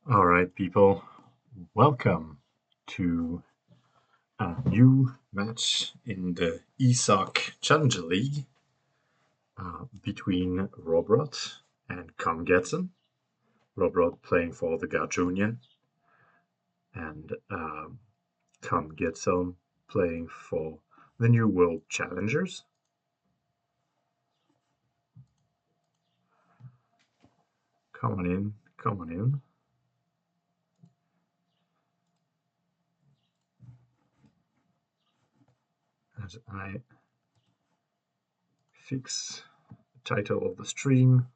All right, people, welcome to a new match in the ESOC Challenger League between Rohbrot and Comegetsome. Rohbrot playing for the Garjonian and Comegetsome playing for the New World Challengers. Come on in, come on in. As I fix the title of the stream.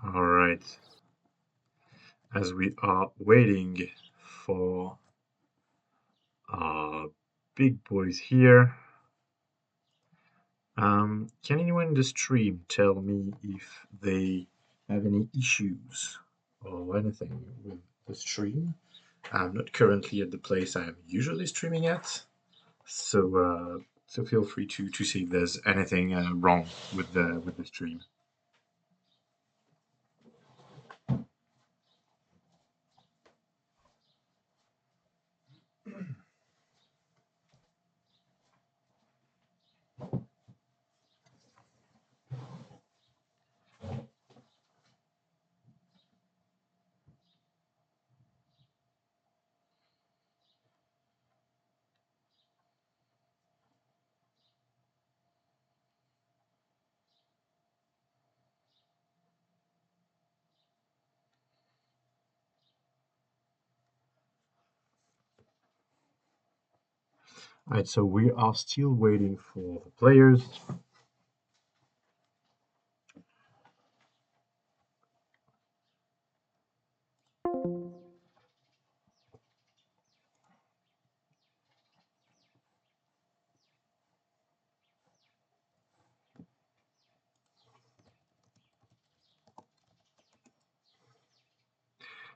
All right. As we are waiting for big boys here, can anyone in the stream tell me if they have any issues or anything with the stream? I'm not currently at the place I'm usually streaming at, so feel free to see if there's anything wrong with the stream. All right, so we are still waiting for the players.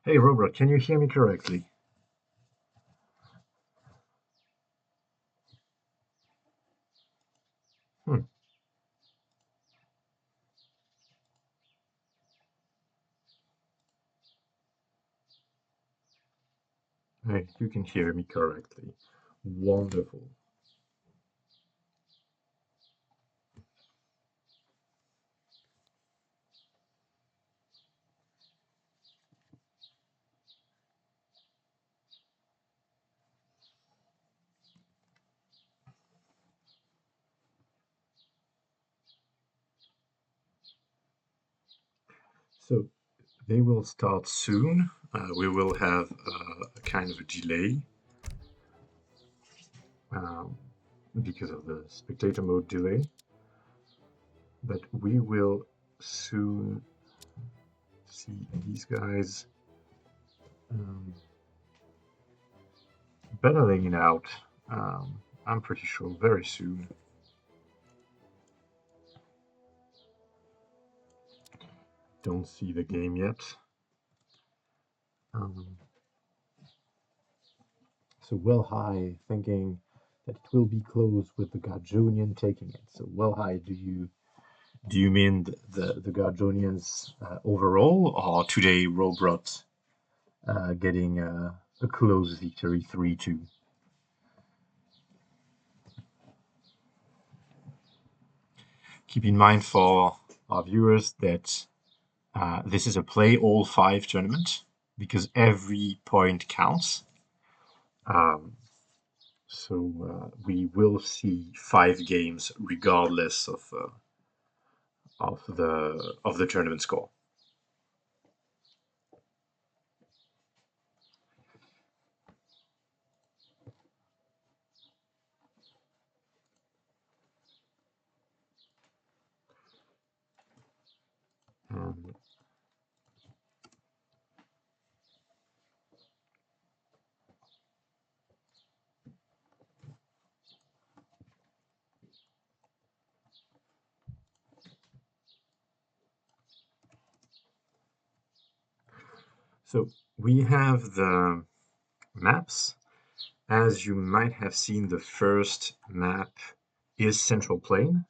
Hey, Rohbrot, can you hear me correctly? Hmm. Hey, you can hear me correctly. Wonderful. So they will start soon. We will have a kind of a delay um, because of the spectator mode delay, but we will soon see these guys battling it out. I'm pretty sure very soon. Don't see the game yet. So well high thinking that it will be close with the Garjonian taking it. So well high, do you mean the Garjonians overall, or today Rohbrot getting a close victory 3-2? Keep in mind for our viewers that this is a play all 5 tournament because every point counts. So we will see 5 games regardless of the tournament score. So we have the maps. As you might have seen, the first map is Central Plain,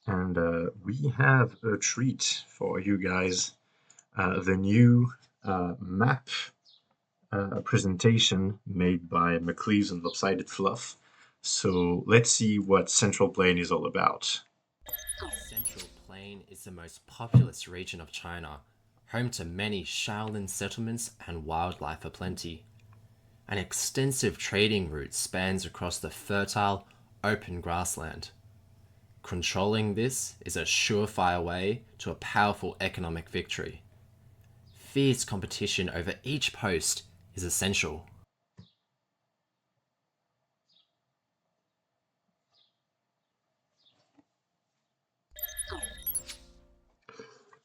and we have a treat for you guys. The new map presentation made by McLeaves and Lopsided Fluff. So let's see what Central Plain is all about. Central Plain is the most populous region of China, home to many Shaolin settlements and wildlife aplenty. An extensive trading route spans across the fertile, open grassland. Controlling this is a surefire way to a powerful economic victory. Fierce competition over each post is essential.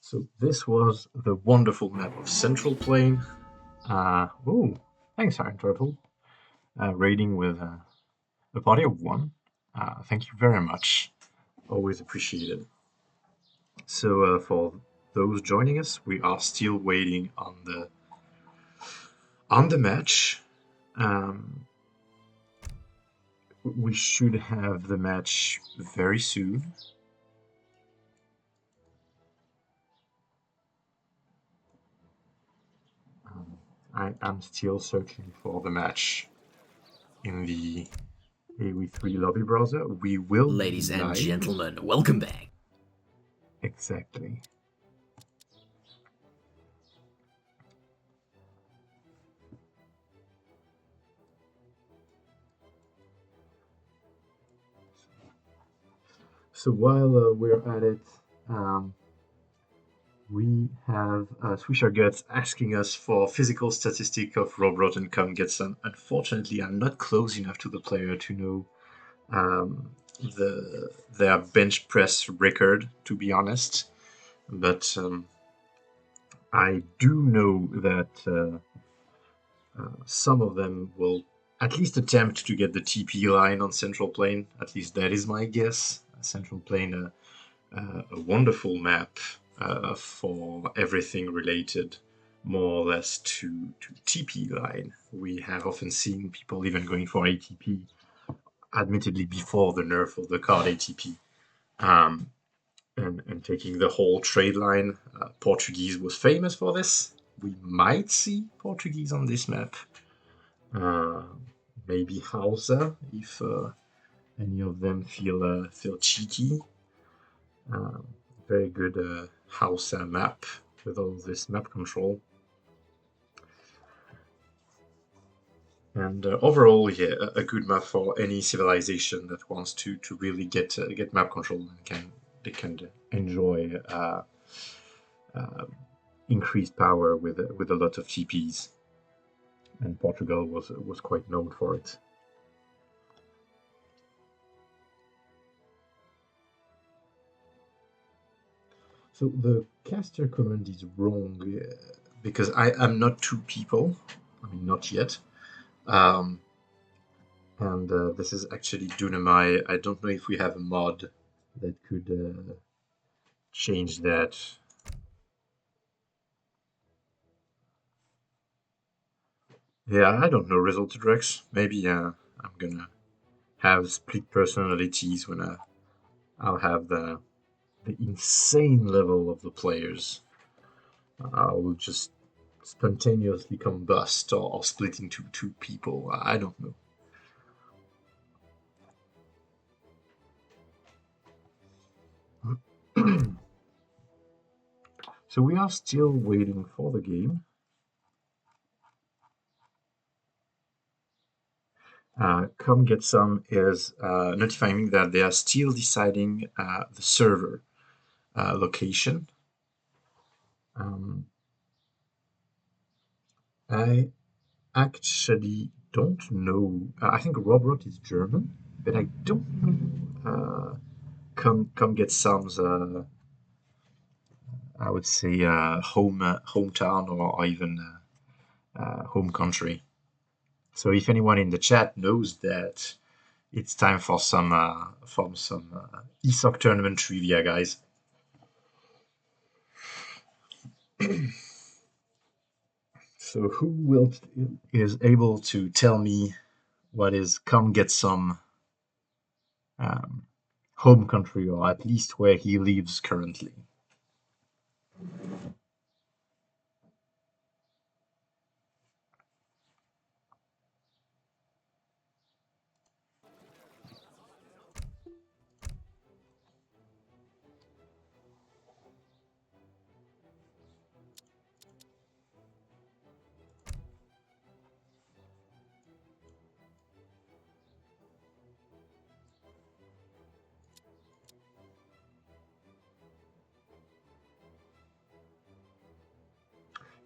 So this was the wonderful map of Central Plain. Oh, thanks, Iron Turtle. Raiding with a party of one. Thank you very much. Always appreciated. So for those joining us, we are still waiting on the match. We should have the match very soon. I'm still searching for the match in the AW3 lobby browser. We will Ladies be live. and gentlemen, welcome back. Exactly. So while we're at it, we have Swisher Guts asking us for physical statistic of Rohbrot and Comegetsome. Unfortunately, I'm not close enough to the player to know their bench press record, to be honest. But I do know that some of them will at least attempt to get the TP line on Central Plain. At least that is my guess. Central Plain, a wonderful map for everything related more or less to TP line. We have often seen people even going for ATP, admittedly before the nerf of the card ATP, and taking the whole trade line. Portuguese was famous for this. We might see Portuguese on this map. Maybe Hausa, if any of them feel cheeky. Very good Hausa map with all this map control. And overall, yeah, a good map for any civilization that wants to really get map control and can enjoy increased power with a lot of TPs. And Portugal was quite known for it. So the caster command is wrong because I am not two people. I mean, not yet. And this is actually Dunamai. I don't know if we have a mod that could change that. Yeah, I don't know, Resulted Rex. Maybe I'm gonna have split personalities when I'll have the insane level of the players. I will just spontaneously combust or split into two people. I don't know. So we are still waiting for the game. Comegetsome is notifying me that they are still deciding the server location. I actually don't know. I think Rohbrot is German, but I don't know Comegetsome's I would say hometown or even home country. So if anyone in the chat knows that, it's time for some ESOC tournament trivia, guys. So is able to tell me what is Comegetsome home country, or at least where he lives currently?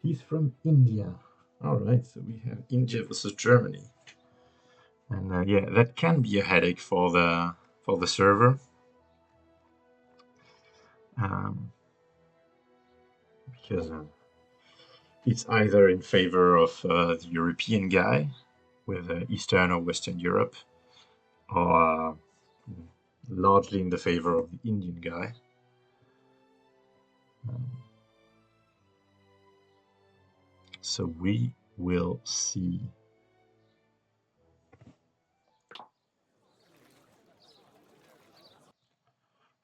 He's from India. All right, so we have India versus Germany, and yeah, that can be a headache for the server, um, because it's either in favor of the European guy with Eastern or Western Europe, or largely in the favor of the Indian guy. Um, so we will see.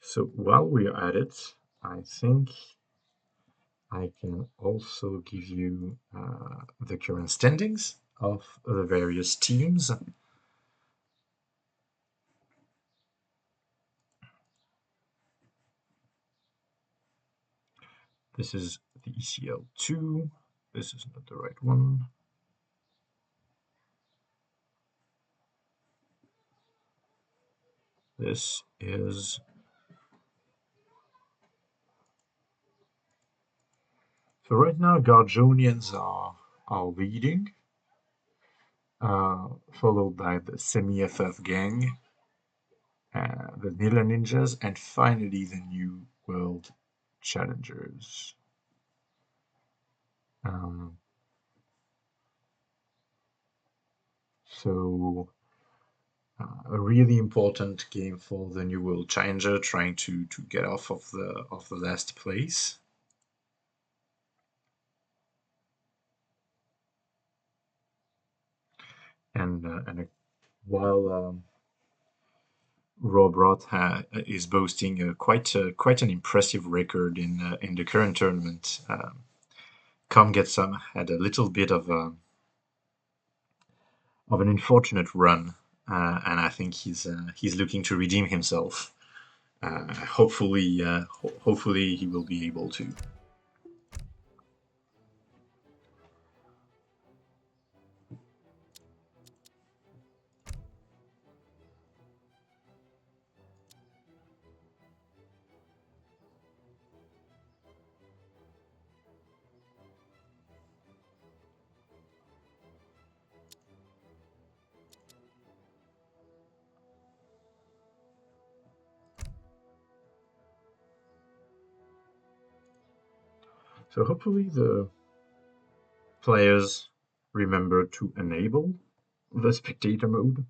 So while we are at it, I think I can also give you the current standings of the various teams. This is the ECL2. This is not the right one. This is... So right now, Garjonians are leading, followed by the Semi-FF gang, the Nila Ninjas, and finally the New World Challengers. So a really important game for the New World Challenger, trying to get off of the last place. And while Rohbrot is boasting quite an impressive record in the current tournament, Comegetsome had a little bit of an unfortunate run, and I think he's looking to redeem himself. Hopefully he will be able to. So hopefully the players remember to enable the spectator mode.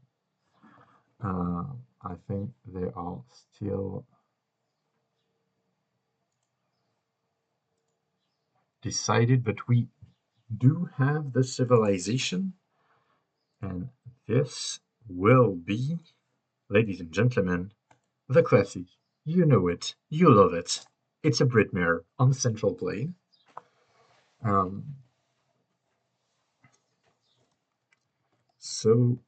I think they are still decided, but we do have the civilization, and this will be, ladies and gentlemen, the classic. You know it, you love it. It's a Britmare on the Central Plain. So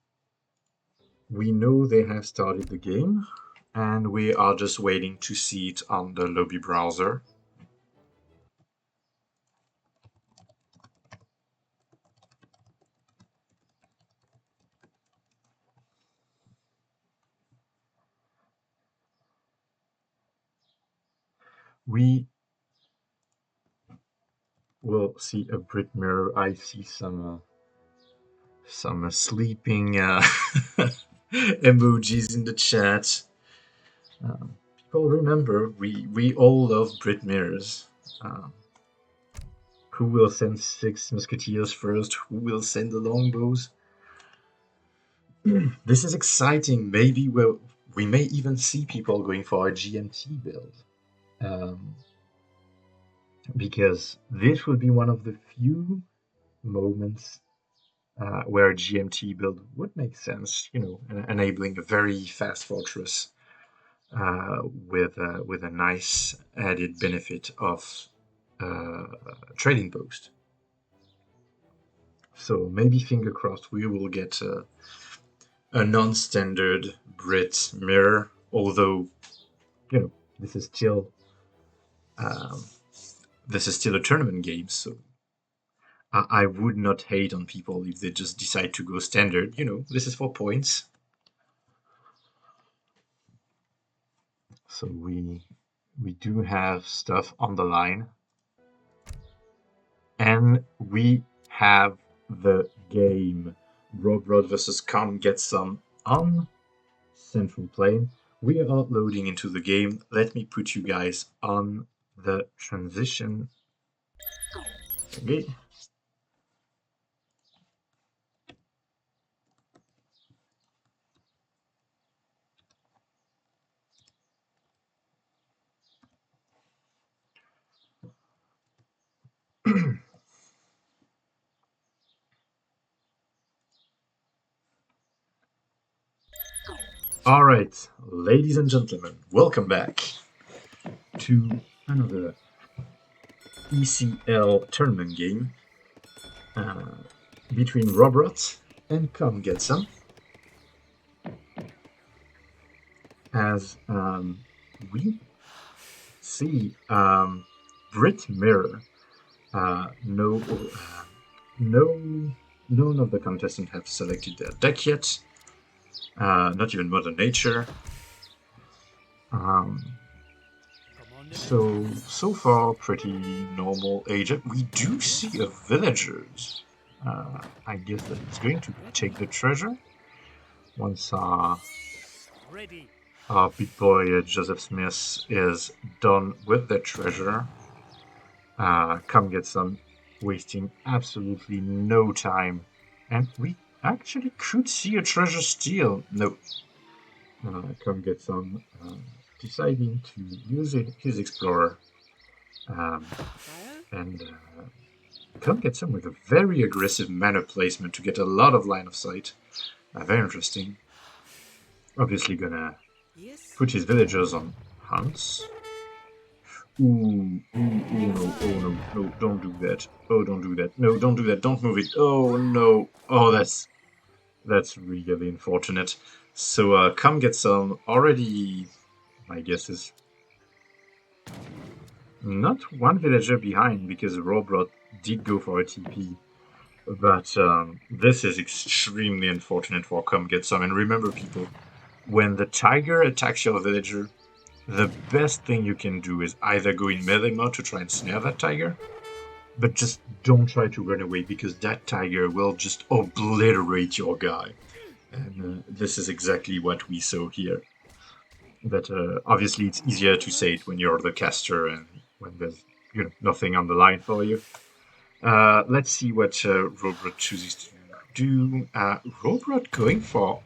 we know they have started the game, and we are just waiting to see it on the lobby browser. We will see a Britmare. I see some sleeping emojis in the chat. People remember, we all love Britmares. Who will send 6 musketeers first? Who will send the longbows? This is exciting. Maybe we may even see people going for a GMT build. Because this would be one of the few moments where a GMT build would make sense, enabling a very fast fortress with a nice added benefit of trading post. So maybe finger crossed we will get a non-standard Brit mirror, although this is still a tournament game, so I would not hate on people if they just decide to go standard. This is for points. So we do have stuff on the line. And we have the game Rohbrot versus Comegetsome on Central Plane. We are loading into the game. Let me put you guys on the transition. Okay. All right, ladies and gentlemen, welcome back to another ECL tournament game between Rohbrot and Comegetsome. As we see, Brit Mirror, none of the contestants have selected their deck yet. Not even Mother Nature. So far, pretty normal age up. We do see a villagers. I guess that it's going to take the treasure once our big boy Joseph Smith is done with the treasure. Comegetsome, wasting absolutely no time, and we actually could see a treasure steal. No, Comegetsome deciding to use his explorer, and Comegetsome with a very aggressive mana placement to get a lot of line of sight. Very interesting. Obviously gonna put his villagers on hunts. Ooh, no, don't do that. Oh, don't do that. No, don't do that. Don't move it. Oh, no. Oh, that's really unfortunate. So, Comegetsome already, my guess is, not one villager behind, because Rohbrot did go for a TP. But this is extremely unfortunate for Comegetsome. And remember, people, when the tiger attacks your villager, the best thing you can do is either go in melee mode to try and snare that tiger, but just don't try to run away, because that tiger will just obliterate your guy. And this is exactly what we saw here. But obviously it's easier to say it when you're the caster and when there's nothing on the line for you. Let's see what Rohbrot chooses to do. Rohbrot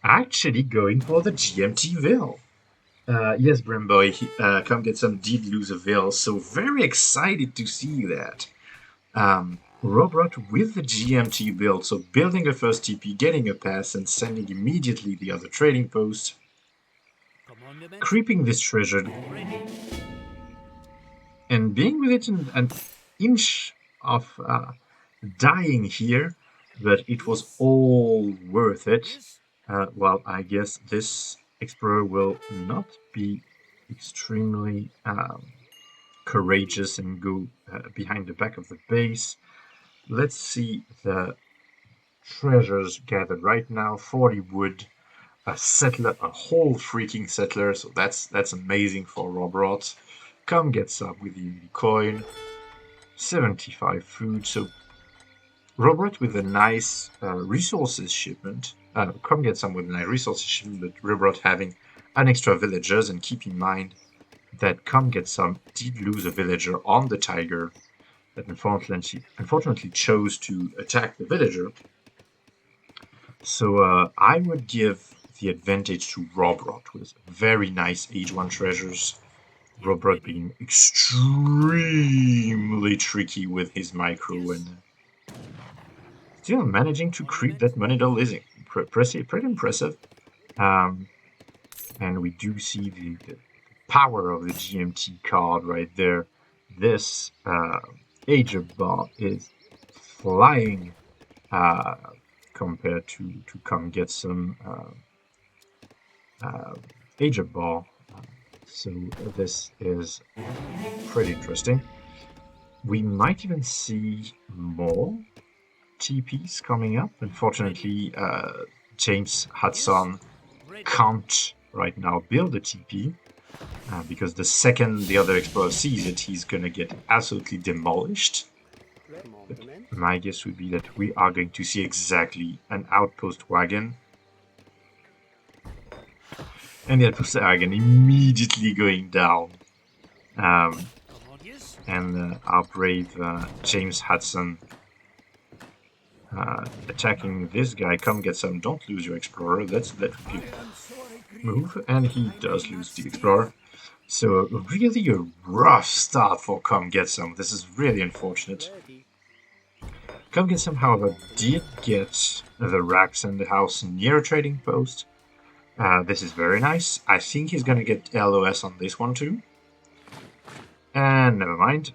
actually going for the GMT Veil. Yes, Brimboy, Comegetsome did lose a Veil, so very excited to see that. Rohbrot with the GMT build, so building a first TP, getting a pass, and sending immediately the other trading post. Creeping this treasure, and being within an inch of dying here, but it was all worth it. Well, I guess this explorer will not be extremely courageous and go behind the back of the base. Let's see the treasures gathered right now. 40 wood, a settler, a whole freaking settler, so that's amazing for Rohbrot. Comegetsome with the coin, 75 food, so Rohbrot with a nice resources shipment. Comegetsome with a nice resources shipment, but Rohbrot having an extra villagers, and keep in mind that Comegetsome did lose a villager on the tiger that unfortunately chose to attack the villager. So I would give the advantage to Rohbrot with very nice Age 1 treasures. Rohbrot being extremely tricky with his micro and still managing to creep that money losing. Pretty impressive. And we do see the power of the GMT card right there. This Ager bar is flying compared to Comegetsome Ager bar. So this is pretty interesting. We might even see more TPs coming up. Unfortunately, James Hudson can't right now build a TP because the second the other explorer sees it, he's gonna get absolutely demolished. But my guess would be that we are going to see exactly an outpost wagon. And the outpost wagon immediately going down. And our brave James Hudson attacking this guy. Comegetsome, don't lose your explorer. That would be a move, and he does lose the explorer. So really a rough start for Comegetsome. This is really unfortunate. Comegetsome, however, did get the racks and the house near a trading post. This is very nice. I think he's gonna get LOS on this one too. And never mind.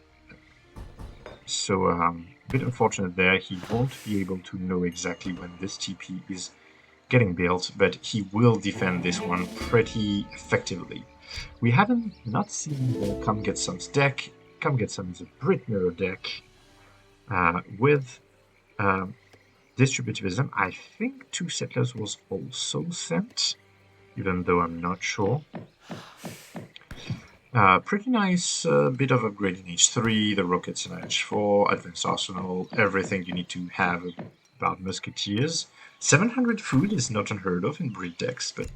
So a bit unfortunate there. He won't be able to know exactly when this TP is getting built, but he will defend this one pretty effectively. We haven't not seen the Comegetsome's deck. Comegetsome is a Brit mirror deck with distributivism. I think 2 settlers was also sent, even though I'm not sure. Pretty nice bit of upgrade in H3, the rockets in H4, advanced arsenal, everything you need to have about musketeers. 700 food is not unheard of in Brit decks, but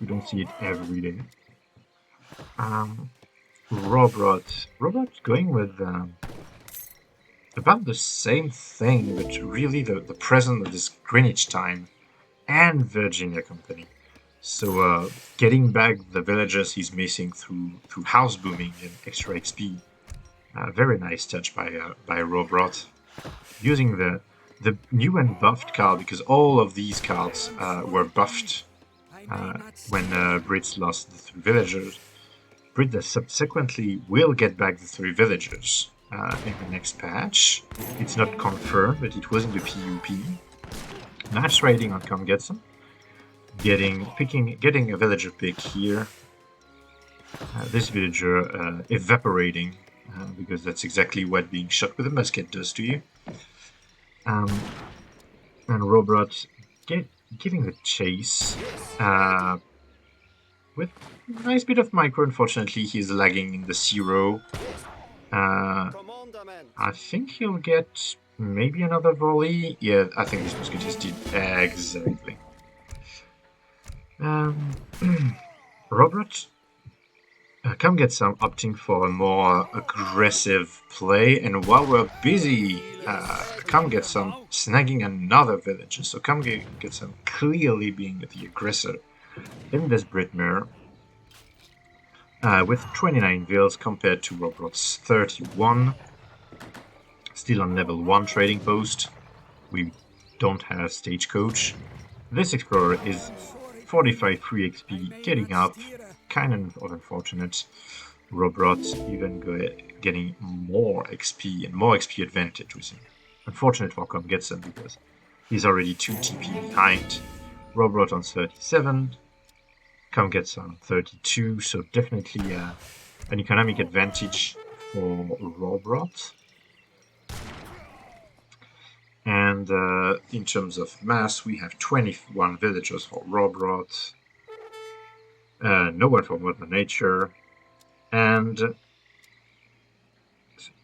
we don't see it every day. Rohbrot going with about the same thing, but really the present of this Greenwich time and Virginia Company. So getting back the villagers he's missing through house booming and extra XP. Very nice touch by Rohbrot. Using the new and buffed card, because all of these cards were buffed when Brits lost the 3 villagers. Brit subsequently will get back the 3 villagers in the next patch. It's not confirmed, but it was in the PUP. Nice raiding on Comegetsome. Getting a villager pick here. This villager evaporating because that's exactly what being shot with a musket does to you. And Rohbrot giving the chase with a nice bit of micro. Unfortunately, he's lagging in the 0. I think he'll get maybe another volley. Yeah, I think this musketeers did exactly. Rohbrot, Comegetsome opting for a more aggressive play, and while we're busy, Comegetsome snagging another villager. So Comegetsome clearly being the aggressor in this Brit mirror, with 29 vills compared to Rohbrot's 31. Still on level 1 trading post. We don't have stagecoach. This explorer is 45 free XP, getting up, kind of unfortunate. Rohbrot even getting more XP and more XP advantage with him. Unfortunate for Comegetsome because he's already 2 TP behind. Rohbrot on 37, Comegetsome on 32, so definitely an economic advantage for Rohbrot. And in terms of mass, we have 21 villagers for Rohbrot, no one for Mother Nature, and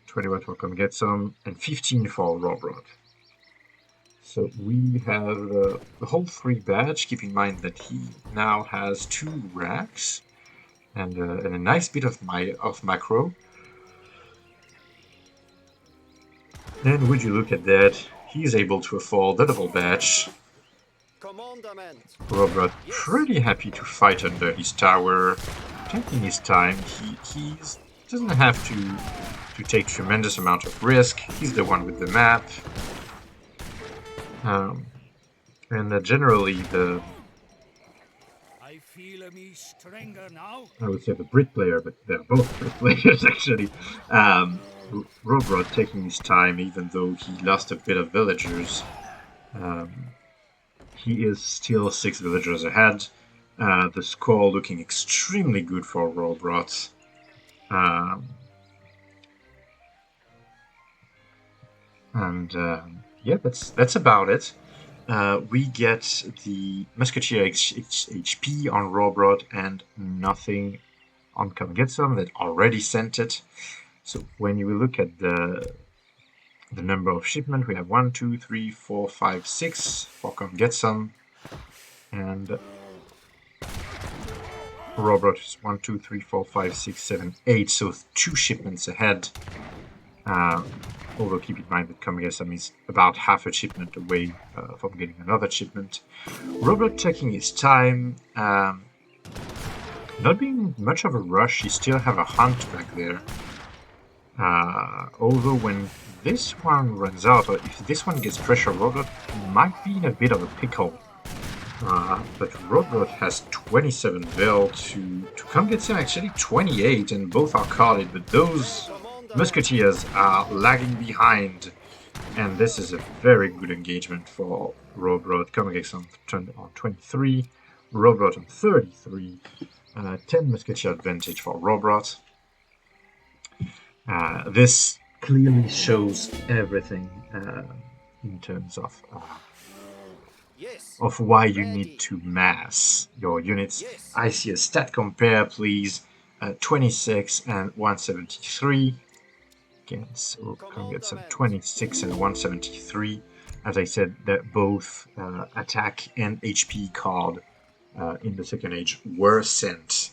21 for Comegetsome, and 15 for Rohbrot. So we have the whole 3 badge. Keep in mind that he now has 2 racks and a nice bit of macro. And would you look at that? He's able to afford the double badge. Rohbrot pretty happy to fight under his tower. taking his time. He doesn't have to take tremendous amount of risk. He's the one with the map. And generally I feel me stronger now. I would say the Brit player, but they're both Brit players actually. Rohbrot taking his time, even though he lost a bit of villagers. He is still 6 villagers ahead. The score looking extremely good for Rohbrot. Yeah, that's about it. We get the Musketeer HP on Rohbrot and nothing on Comegetsome that already sent it. So when you look at the number of shipment, we have 1, 2, 3, 4, 5, 6 for Comegetsome, and Rohbrot is 1, 2, 3, 4, 5, 6, 7, 8. So 2 shipments ahead. Although keep in mind that Comegetsome is about half a shipment away from getting another shipment. Rohbrot taking his time, not being much of a rush. He still have a hunt back there. Although when this one runs out, or if this one gets pressure, Rohbrot might be in a bit of a pickle. But Rohbrot has 27 Veil to Comegetsome actually 28, and both are carded, but those Musketeers are lagging behind, and this is a very good engagement for Rohbrot. Comegetsome on 23, Rohbrot on 33, 10 Musketeer advantage for Rohbrot. This clearly shows everything in terms of why you need to mass your units. I see a stat compare, please. 26 and 173. Again, so Comegetsome 26 and 173. As I said, that both attack and HP card in the second age were sent.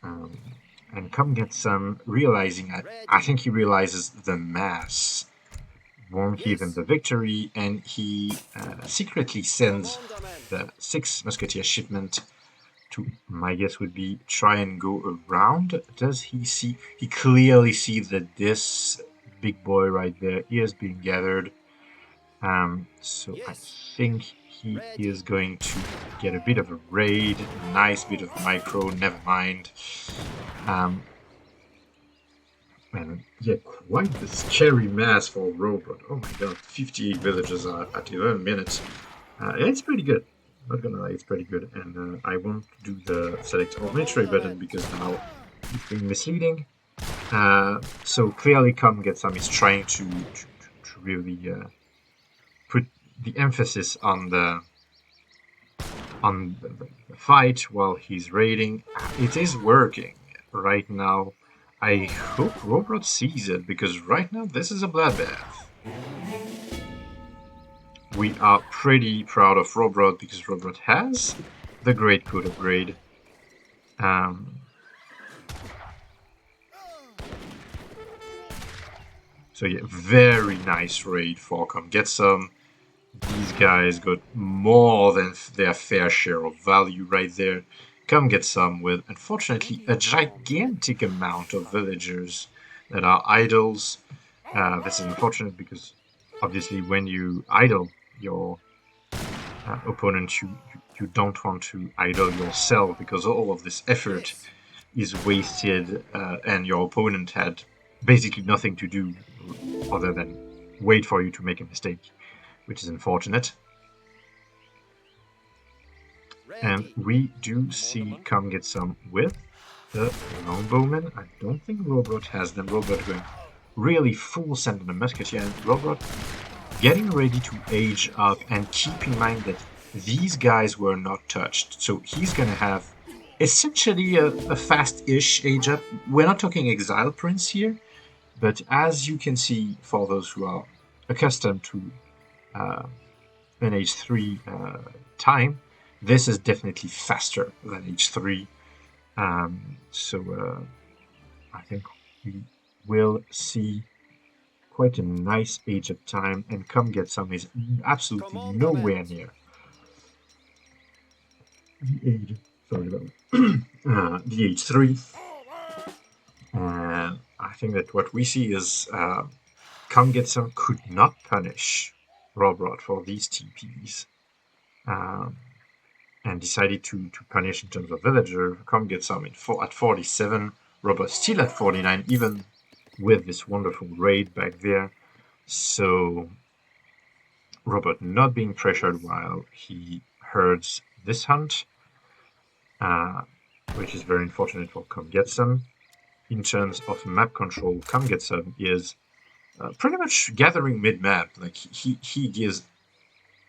And Comegetsome realizing, I think he realizes the mass won't give him the victory, and he secretly sends the 6 Musketeer shipment to, my guess would be, try and go around. Does he see? He clearly sees that this big boy right there is being gathered. So I think he is going to get a bit of a raid, a nice bit of micro, never mind. And yeah, quite the scary mass for Rohbrot. Oh my god, 58 villagers at 11 minutes. It's pretty good. Not gonna lie, it's pretty good. And I won't do the select all military button because now it's being misleading. So clearly Comegetsome is trying to really put the emphasis on the fight while he's raiding. It is working right now. I hope Rohbrot sees it, because right now this is a bloodbath. We are pretty proud of Rohbrot because Rohbrot has the Great Coat upgrade. So yeah, very nice raid for Comegetsome. These guys got more than their fair share of value right there. Comegetsome with, unfortunately, a gigantic amount of villagers that are idols. This is unfortunate because, obviously, when you idle your opponent, you don't want to idle yourself, because all of this effort is wasted, and your opponent had basically nothing to do other than wait for you to make a mistake, which is unfortunate. And we do see Comegetsome with the longbowmen. I don't think Rohbrot has them. Rohbrot going really full send on the musketeer, and Rohbrot getting ready to age up. And keep in mind that these guys were not touched, so he's gonna have essentially a fast-ish age up. We're not talking Exile Prince here, but as you can see, for those who are accustomed to an age 3 time, this is definitely faster than H3, so I think we will see quite a nice age of time, and Comegetsome is absolutely nowhere near the age sorry about DH3. And I think that what we see is Comegetsome could not punish Rohbrot for these TPs, and decided to punish in terms of villager. Comegetsome at 47, Rohbrot still at 49, even with this wonderful raid back there. So Rohbrot not being pressured while he herds this hunt, which is very unfortunate for Comegetsome. In terms of map control, Comegetsome is pretty much gathering mid-map. Like he gives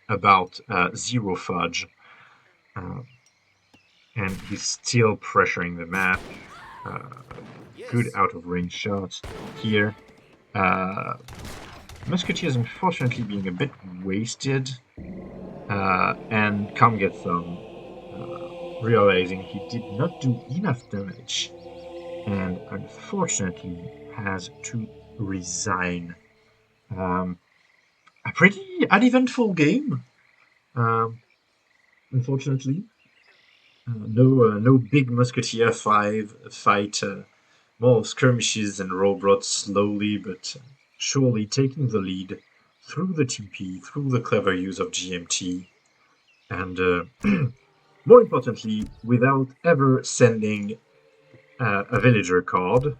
about 0 fudge, and he's still pressuring the map. Good out-of-range shots here. Musketeers unfortunately being a bit wasted, and Comegetsome realizing he did not do enough damage, and unfortunately has to resign. A pretty uneventful game, unfortunately. No big Musketeer fight, more skirmishes and Rohbrot slowly but surely taking the lead through the TP, through the clever use of GMT, and more importantly, without ever sending a villager card.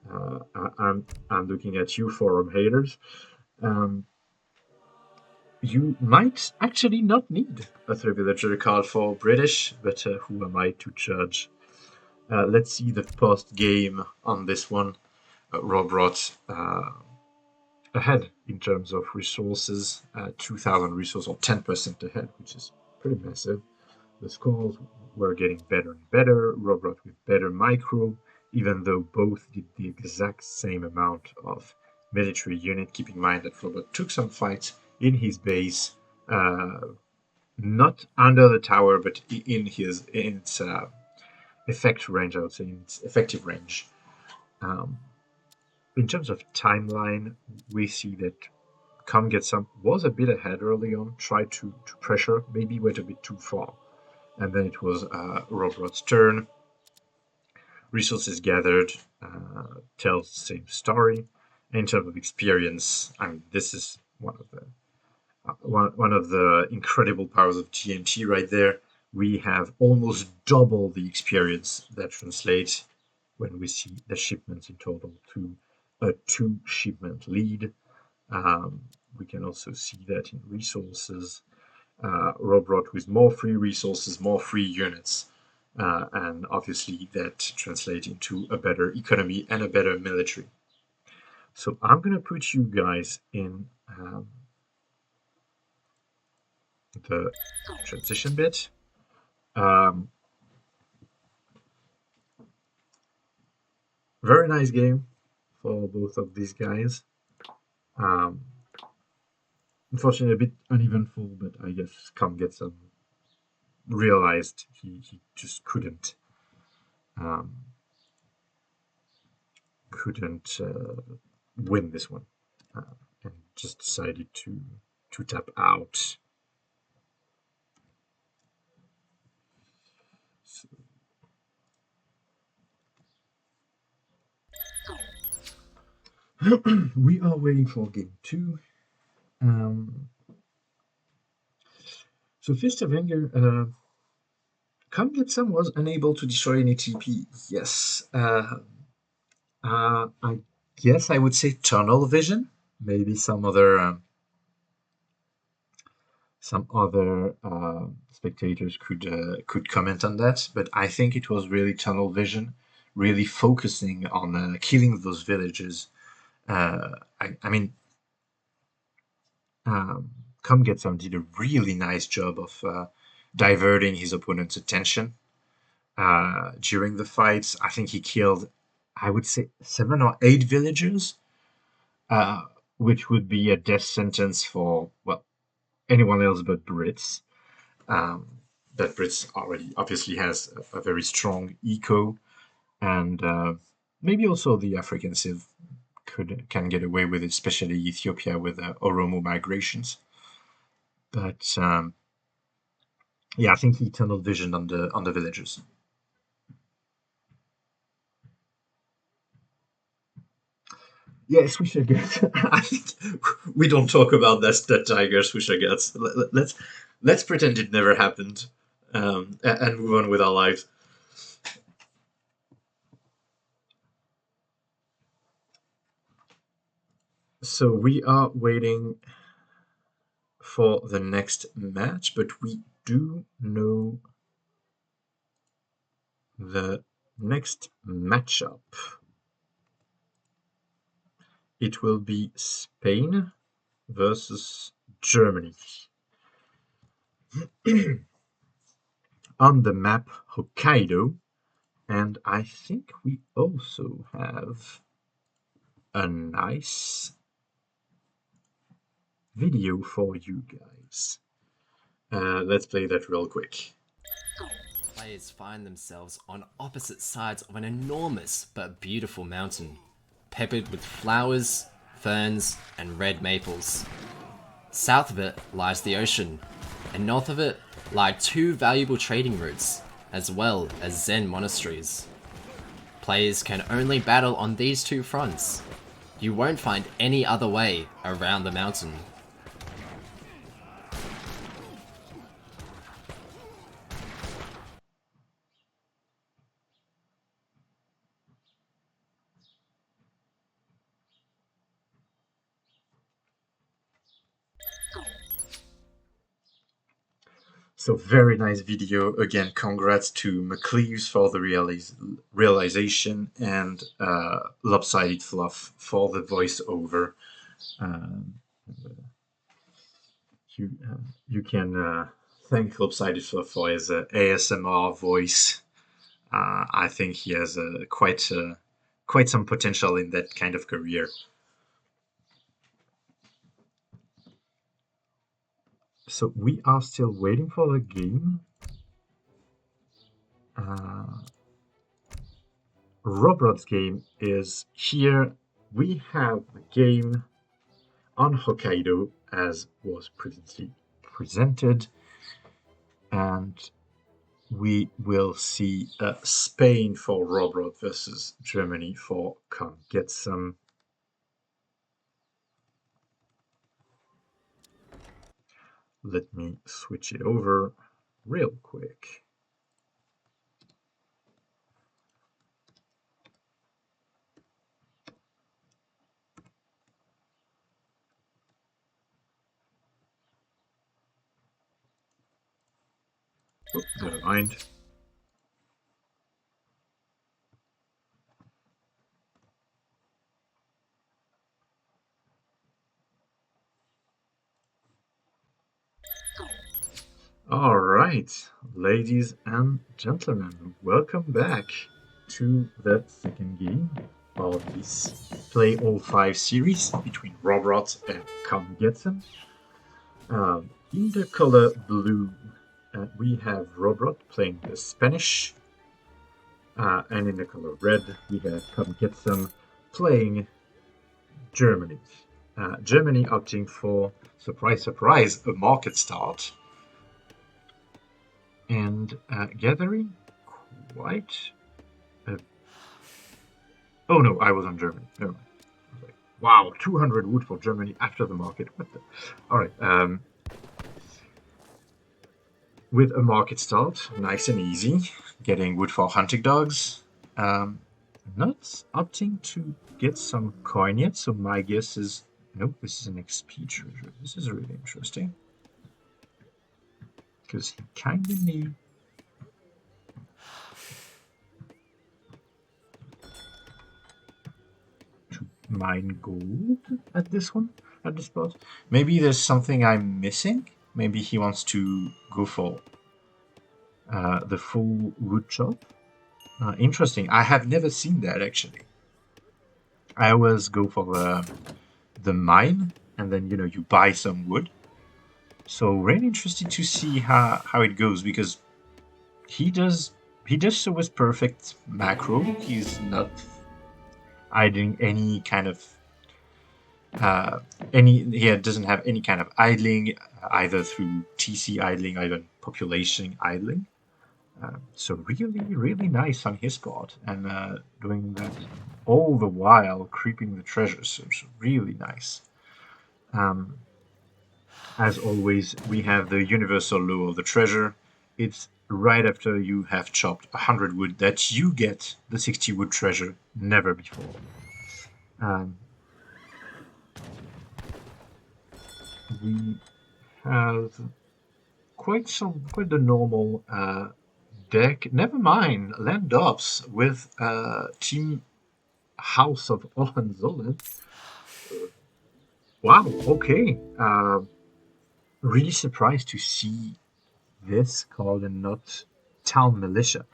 I'm looking at you, forum haters. You might actually not need a 3-villager card for British, but who am I to judge? Let's see the post-game on this one. Rohbrot ahead in terms of resources, 2,000 resources, or 10% ahead, which is pretty massive. The scores were getting better and better. Rohbrot with better micro, even though both did the exact same amount of military unit. Keep in mind that Rohbrot took some fights in his base, not under the tower, but in its effect range, I would say, in its effective range. In terms of timeline, we see that Comegetsome was a bit ahead early on, tried to pressure, maybe went a bit too far. And then it was Rohbrot's turn. Resources gathered tells the same story. In terms of experience, I mean, this is one of the incredible powers of GMT right there. We have almost double the experience that translates when we see the shipments in total to a 2-shipment lead. We can also see that in resources. Rohbrot with more free resources, more free units, and obviously that translates into a better economy and a better military. So I'm going to put you guys in the transition bit. Very nice game for both of these guys. Unfortunately, a bit uneventful, but I guess Comegetsome realized he just couldn't win this one, and just decided to tap out. So, we are waiting for game 2. So Fist of Anger, Comegetsome was unable to destroy any TP. Yes. I guess I would say tunnel vision. Maybe some other spectators could comment on that, but I think it was really tunnel vision, really focusing on killing those villages. I mean, Comegetsome did a really nice job of diverting his opponent's attention during the fights. I think he killed, I would say, 7 or 8 villagers, which would be a death sentence for, well, anyone else but Brits. That Brits already obviously has a very strong eco, and maybe also the African Civ can get away with it, especially Ethiopia with Oromo migrations. But Yeah, I think he tunnel vision on the villagers. Yes, we should get. I think we don't talk about that tigers we should get. Let's pretend it never happened, and move on with our lives. So we are waiting for the next match, but we do know the next matchup. It will be Spain versus Germany. On the map, Hokkaido, and I think we also have a nice video for you guys. Let's play that real quick. Players find themselves on opposite sides of an enormous but beautiful mountain, peppered with flowers, ferns, and red maples. South of it lies the ocean, and north of it lie two valuable trading routes, as well as Zen monasteries. Players can only battle on these two fronts. You won't find any other way around the mountain. So very nice video. Again, congrats to McLeaves for the realization and Lopsided Fluff for the voiceover. You can thank Lopsided Fluff for his ASMR voice. I think he has quite some potential in that kind of career. So we are still waiting for the game. Rohbrot's game is here. We have the game on Hokkaido as was previously presented, and we will see Spain for Rohbrot versus Germany for Comegetsome. Let me switch it over real quick. Oh, never mind. All right, ladies and gentlemen, welcome back to the second game of this Play All 5 series between Rohbrot and Comegetsome. In the color blue, we have Rohbrot playing the Spanish, and in the color red, we have Comegetsome playing Germany. Germany opting for, surprise, surprise, a market start. And gathering quite a... Oh no, I was on Germany. Never mind. I was like, wow, 200 wood for Germany after the market. What the... Alright, with a market start, nice and easy, getting wood for hunting dogs. Not opting to get some coin yet, so my guess is... Nope, this is an XP treasure. This is really interesting. Because he kind of need... to mine gold at this spot. Maybe there's something I'm missing. Maybe he wants to go for the full wood chop. Interesting. I have never seen that actually. I always go for the mine, and then you buy some wood. So really interested to see how it goes, because he does so with perfect macro. He's not idling any kind of he doesn't have any kind of idling, either through TC idling or even population idling. So really, really nice on his part, and doing that all the while creeping the treasures. So it's really nice. Um, as always, we have the universal law of the treasure. It's right after you have chopped 100 wood that you get the 60 wood treasure, never before. Um, we have quite the normal deck. Never mind, land ops with Team House of Hohenzollern. Wow, okay. Really surprised to see this called and not Town Militia.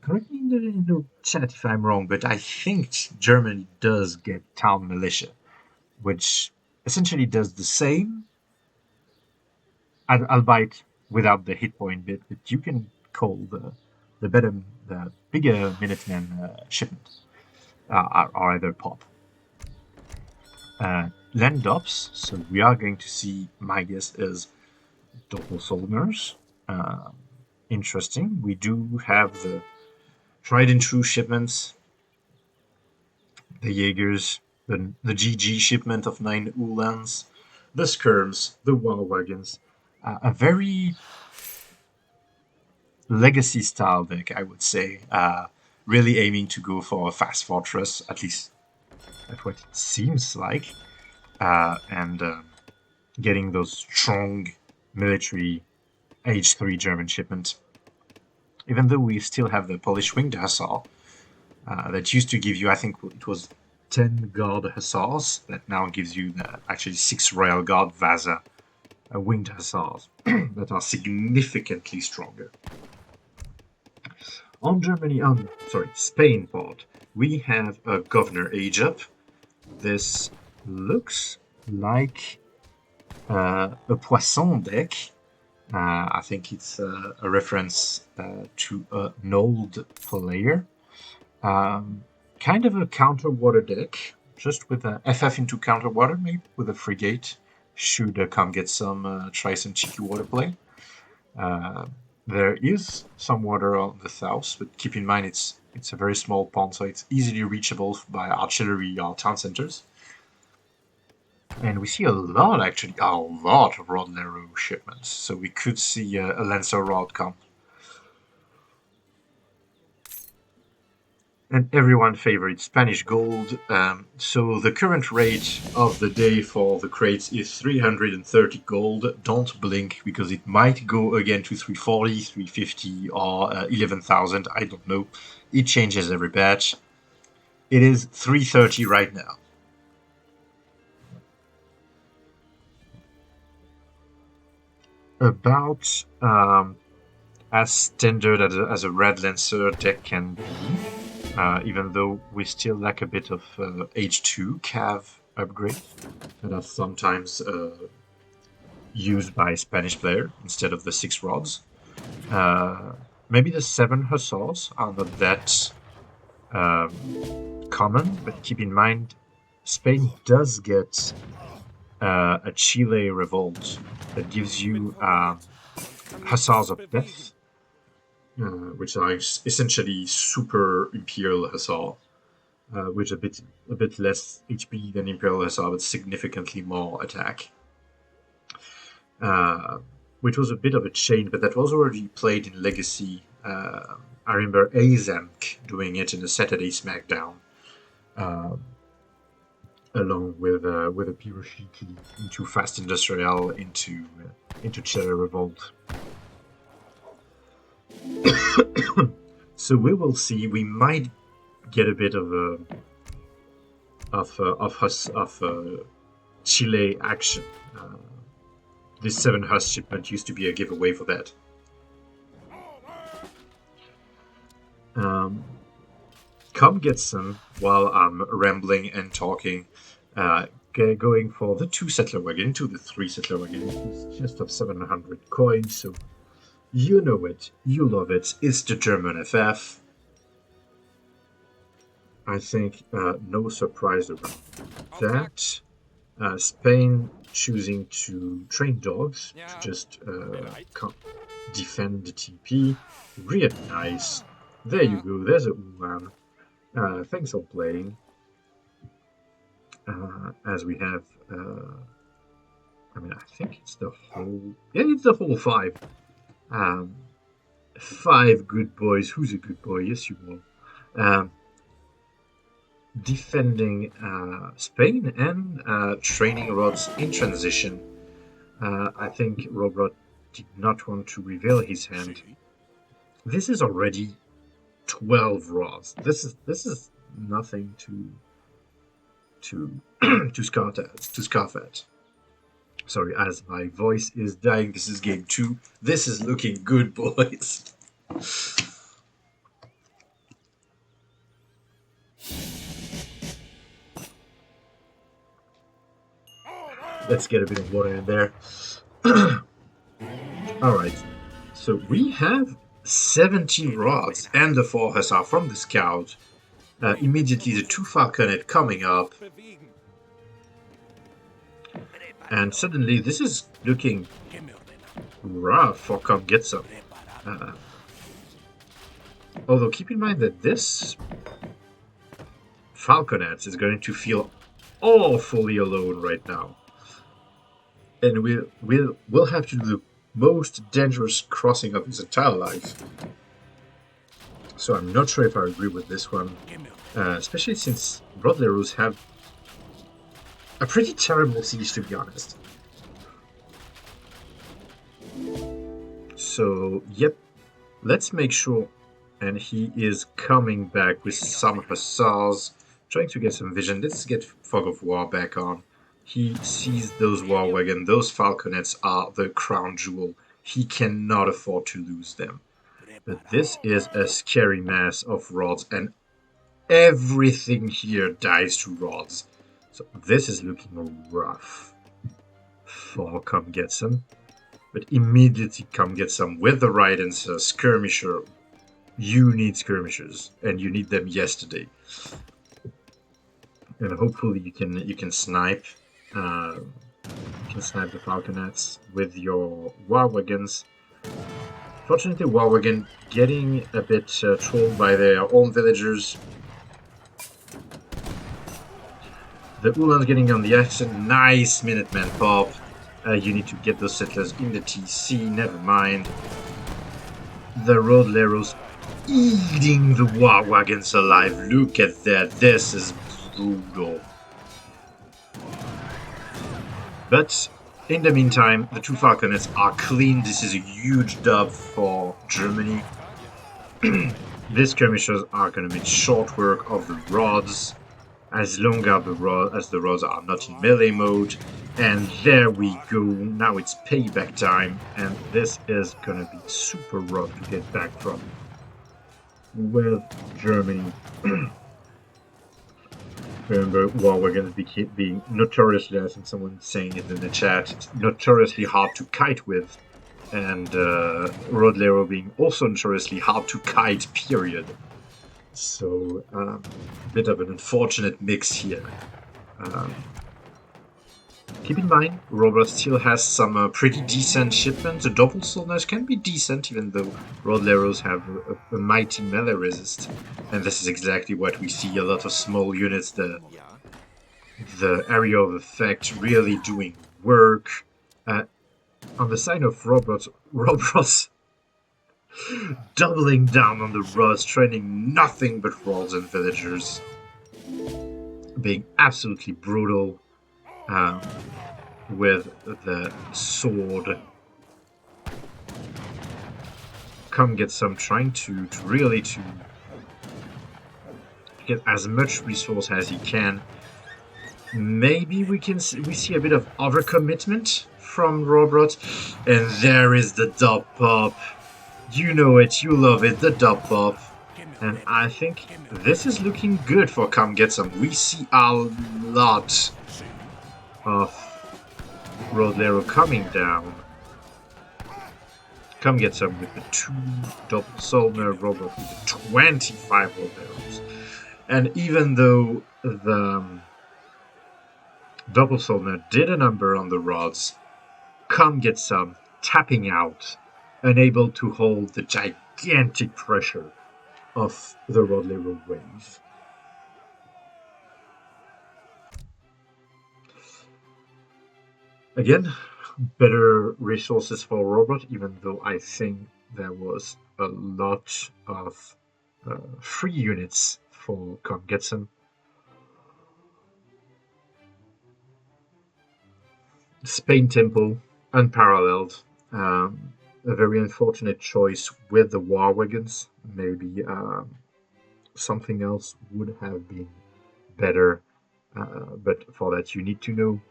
Correct me in the chat if I'm wrong, but I think Germany does get Town Militia, which essentially does the same, albeit without the hit point bit, but you can call the bigger Minutemen shipment are either pop. Land ops, so we are going to see, my guess is Doppelsolmers. Interesting. We do have the tried and true shipments, the Jaegers, the GG shipment of 9 Uhlans, the Skirms, the War Wagons. A very legacy style deck, I would say. Really aiming to go for a fast fortress, at least that's what it seems like. And getting those strong military Age 3 German shipment. Even though we still have the Polish Winged Hussar, that used to give you, I think it was 10 Guard Hussars, that now gives you actually 6 Royal Guard Vasa Winged Hussars that are significantly stronger. On Spain part, we have a Governor Age Up. This looks like a Poisson deck. I think it's a reference to an old player. Kind of a counter water deck, just with a FF into counter water, maybe with a frigate. Should Comegetsome try some cheeky water play. There is some water on the south, but keep in mind it's a very small pond, so it's easily reachable by artillery or town centers. And we see a lot of Rod and Arrow shipments, so we could see a Lancer Rod come. And everyone favorites Spanish gold. So the current rate of the day for the crates is 330 gold. Don't blink, because it might go again to 340, 350, or 11,000. I don't know. It changes every batch. It is 330 right now. About as standard as a Red Lancer deck can be. Even though we still lack a bit of H2 Cav upgrade that are sometimes used by Spanish player instead of the 6 rods. Maybe the 7 Hussars are not that common, but keep in mind Spain does get a Chile Revolt that gives you Hussars of Death, which are essentially super Imperial Hussar, which a bit less HP than Imperial Hussar, but significantly more attack. Which was a bit of a change, but that was already played in Legacy. I remember Azemk doing it in a Saturday SmackDown, along with a Piroshiki into Fast Industrial, into Chile Revolt. So we will see. We might get a bit of Chile action. This 7 Huss shipment used to be a giveaway for that. Comegetsome, while I'm rambling and talking, going for the 2 settler wagon into the 3 settler wagon. It's just of 700 coins, so you know it, you love it. It's the German FF. I think no surprise around that. Spain choosing to train dogs to just defend the TP. Really nice. There you go, there's a Uman. Thanks for playing. As we have, I mean, I think it's the whole, yeah, it's the whole 5. 5 good boys. Who's a good boy? Yes, you will. Defending Spain and training rods in transition. I think Rohbrot did not want to reveal his hand. This is already 12 rods. This is nothing to scoff at. Sorry, as my voice is dying. This is game 2. This is looking good, boys. Let's get a bit of water in there. Alright, so we have 17 rods and the 4 hussar from the scout. Immediately the 2 falconet coming up. And suddenly this is looking rough for Comegetsome. Although keep in mind that this falconet is going to feel awfully alone right now. And we'll have to do the most dangerous crossing of his entire life. So I'm not sure if I agree with this one. Especially since Broadleros have a pretty terrible siege, to be honest. So, yep. Let's make sure. And he is coming back with some hussars. Trying to get some vision. Let's get Fog of War back on. He sees those war wagons. Those falconets are the crown jewel. He cannot afford to lose them. But this is a scary mass of rods, and everything here dies to rods. So this is looking rough for Comegetsome. But immediately Comegetsome with the right answer, skirmisher. You need skirmishers, and you need them yesterday. And hopefully you can snipe. You can snipe the falconets with your war wagons. Fortunately, war wagon getting a bit trolled by their own villagers. The Ulans getting on the action. Nice Minuteman pop. You need to get those settlers in the TC. Never mind. The Roadleros eating the war wagons alive. Look at that. This is brutal. But in the meantime, the 2 falconets are clean. This is a huge dub for Germany. These skirmishers are going to make short work of the rods, as long as the rods are not in melee mode. And there we go. Now it's payback time, and this is going to be super rough to get back from with Germany. Remember, war wagons being notoriously, I think someone saying it in the chat, notoriously hard to kite with, and Rodlero being also notoriously hard to kite, period. So, a bit of an unfortunate mix here. Keep in mind, Rohbrot still has some pretty decent shipments. The double soldiers can be decent, even though Rodleros have a mighty melee resist. And this is exactly what we see, a lot of small units, the area of effect really doing work. On the side of Rohbrot doubling down on the rods, training nothing but rods and villagers. Being absolutely brutal. With the sword. Comegetsome trying to really get as much resource as he can. Maybe we see a bit of overcommitment from Rohbrot, and there is the dub pop. You know it, you love it, the dub pop. And I think this is looking good for Comegetsome. We see a lot of Rodlero coming down. Comegetsome with the 2 double Solmer, Rohbrot with the 25 Rodleros. And even though Double Solner did a number on the rods. Comegetsome tapping out, unable to hold the gigantic pressure of the rod level wave. Again, better resources for Rohbrot, even though I think there was a lot of free units for Comegetsome. Spain Temple, unparalleled. A very unfortunate choice with the war wagons. Maybe something else would have been better. But for that, you need to know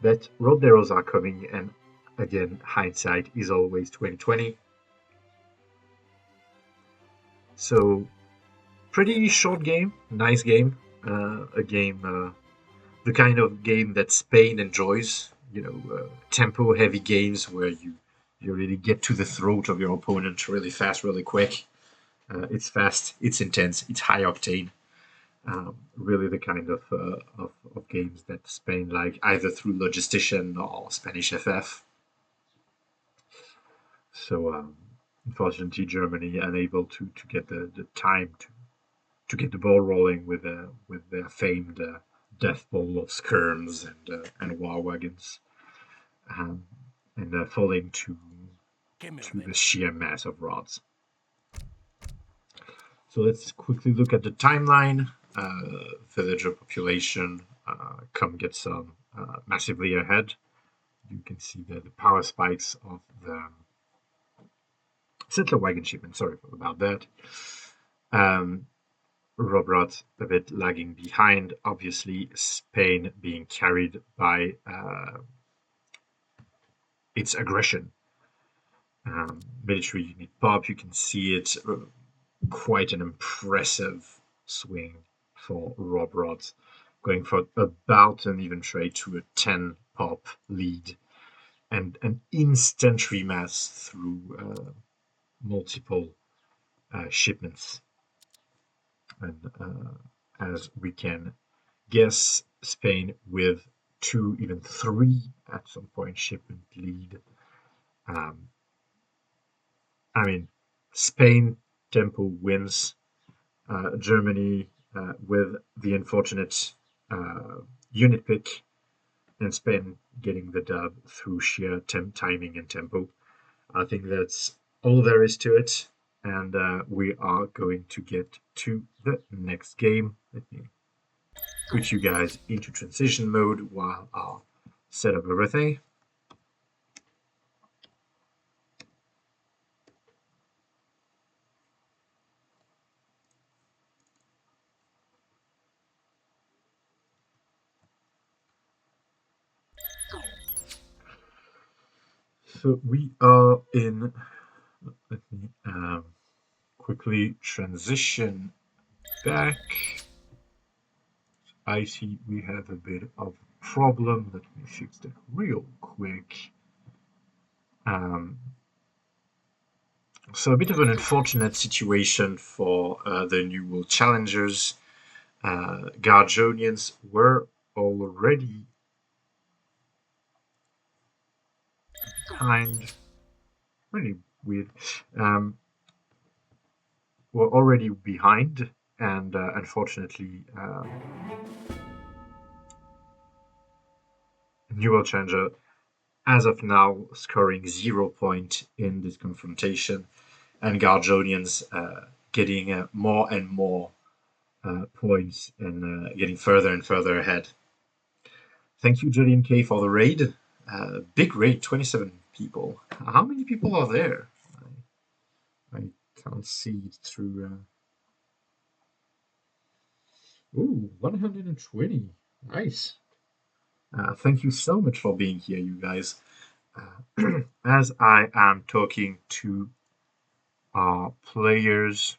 that road arrows are coming, and again, hindsight is always 2020. So, pretty short game, nice game, a game, the kind of game that Spain enjoys. Tempo-heavy games where you really get to the throat of your opponent really fast, really quick. It's fast, it's intense, it's high octane. Really the kind of games that Spain like, either through Logistician or Spanish FF. So unfortunately, Germany unable to get the time to get the ball rolling with their famed death ball of skirms and war wagons, um, and falling to the sheer mass of rods. So let's quickly look at the timeline. Villager population Comegetsome massively ahead. You can see the power spikes of the settler wagon shipment. Sorry about that. Rohbrot a bit lagging behind. Obviously, Spain being carried by its aggression. Military unit pop, you can see it. Quite an impressive swing for Rohbrot, going for about an even trade to a 10 pop lead, and an instant remass through multiple shipments. And as we can guess, Spain with 2, even 3 at some point shipment lead. I mean, Spain tempo wins. Germany with the unfortunate unit pick, and Spain getting the dub through sheer timing and tempo. I think that's all there is to it, and we are going to get to the next game. Let me put you guys into transition mode while I set up everything. So we are in. Let me quickly transition back. I see we have a bit of problem. Let me fix that real quick. So a bit of an unfortunate situation for the New World Challengers. GRJonians were already behind. Really weird. Were already behind, and unfortunately, New World Challenger, as of now, scoring 0 point in this confrontation, and GRJonians getting more and more points and getting further and further ahead. Thank you, Julian K, for the raid. Big raid, 27 people. How many people are there? I can't see it through. Ooh, 120. Nice. Thank you so much for being here, you guys. As I am talking to our players,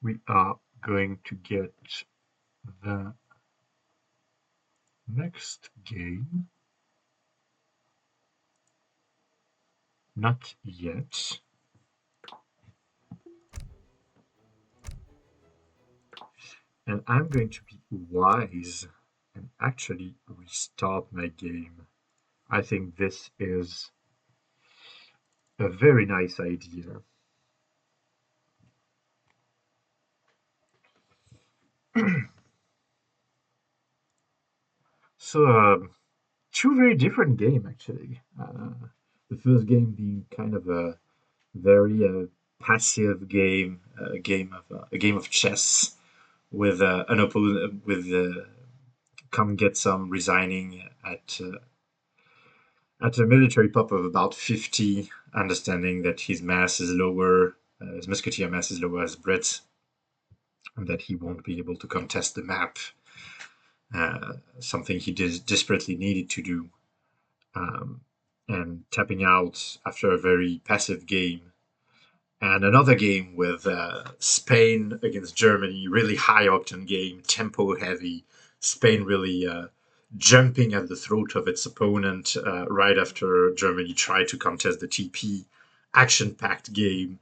we are going to get the next game. Not yet. And I'm going to be wise and actually restart my game. I think this is a very nice idea. So, two very different games actually. The first game being kind of a very passive game, a game of chess with an opponent with Comegetsome resigning at a military pop of about 50, understanding that his mass is lower, his musketeer mass is lower as Brett, and that he won't be able to contest the map. Something he desperately needed to do. And tapping out after a very passive game. And another game with Spain against Germany, really high octane game, tempo heavy. Spain really jumping at the throat of its opponent right after Germany tried to contest the TP. Action-packed game,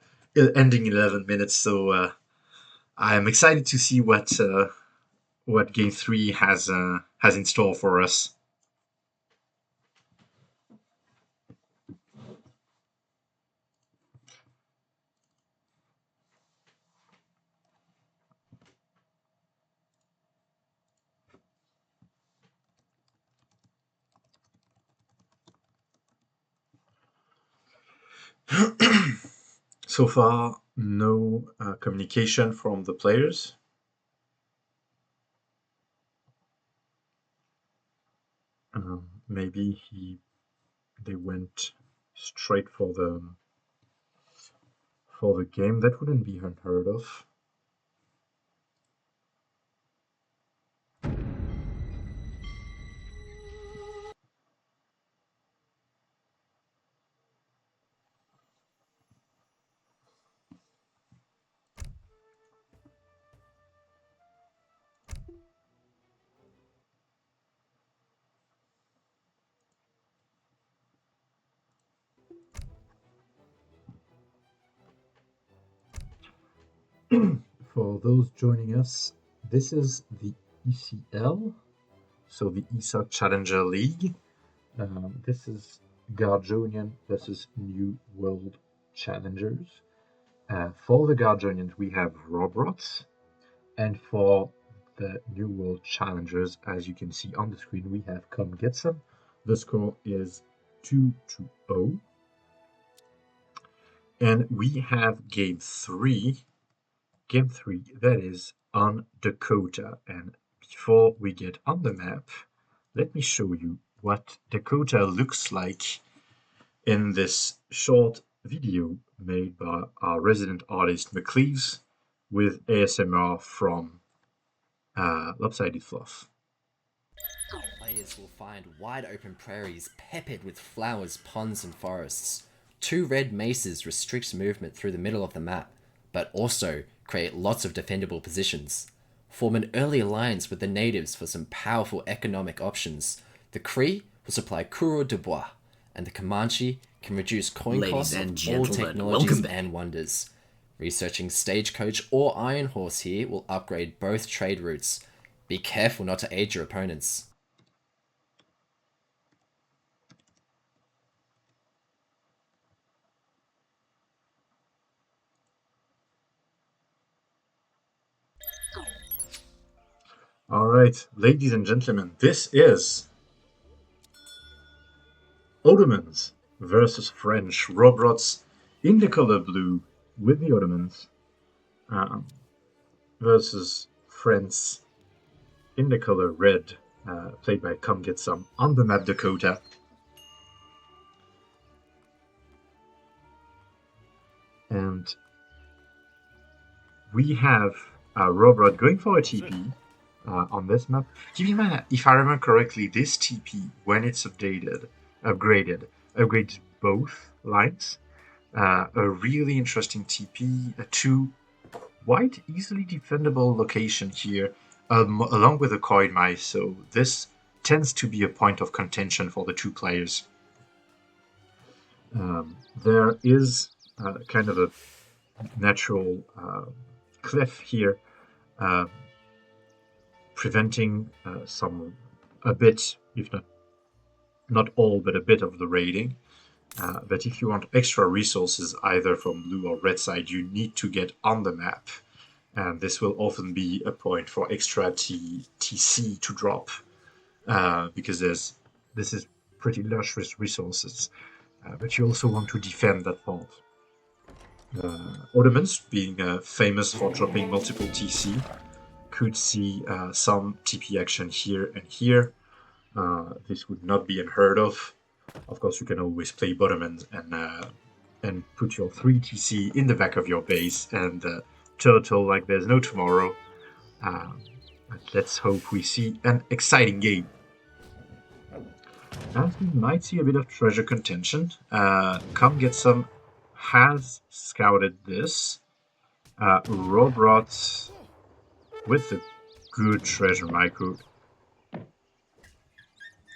ending in 11 minutes. So I am excited to see what Game 3 has in store for us. So far, no communication from the players. Maybe they went straight for the game. That wouldn't be unheard of. For those joining us, this is the ECL, so the ESOC Challenger League. This is Guardian versus New World Challengers. For the Guardians, we have Rohbrot, and for the New World Challengers, as you can see on the screen, we have Comegetsome. The score is 2-0. And we have game 3. Game 3, that is on Dakota. And before we get on the map, let me show you what Dakota looks like in this short video made by our resident artist McLeaves with ASMR from Lopsided Fluff. Players will find wide open prairies peppered with flowers, ponds, and forests. 2 red maces restrict movement through the middle of the map, but also create lots of defendable positions. Form an early alliance with the natives for some powerful economic options. The Cree will supply coureur de bois, and the Comanche can reduce coin costs of all technologies and wonders. Researching Stagecoach or Iron Horse here will upgrade both trade routes. Be careful not to aid your opponents. All right, ladies and gentlemen, this is Ottomans versus French. Rohbrot's in the color blue with the Ottomans versus France in the color red, played by Comegetsome on the map Dakota. And we have Rohbrot going for a TP on this map. Keep in mind, if I remember correctly, this TP, when it's upgraded both lines. A really interesting TP, two quite easily defendable location here, along with a coin mice. So this tends to be a point of contention for the two players. There is kind of a natural cliff here, preventing a bit, if not all, but a bit of the raiding. But if you want extra resources, either from blue or red side, you need to get on the map. And this will often be a point for extra TC to drop, because this is pretty lush with resources. But you also want to defend that part. Ottomans, being famous for dropping multiple TC, could see some TP action here and here. This would not be unheard of. Of course, you can always play bottom and put your 3 TC in the back of your base and turtle like there's no tomorrow. But let's hope we see an exciting game. And we might see a bit of treasure contention. Comegetsome has scouted this. Rohbrot with a good treasure micro.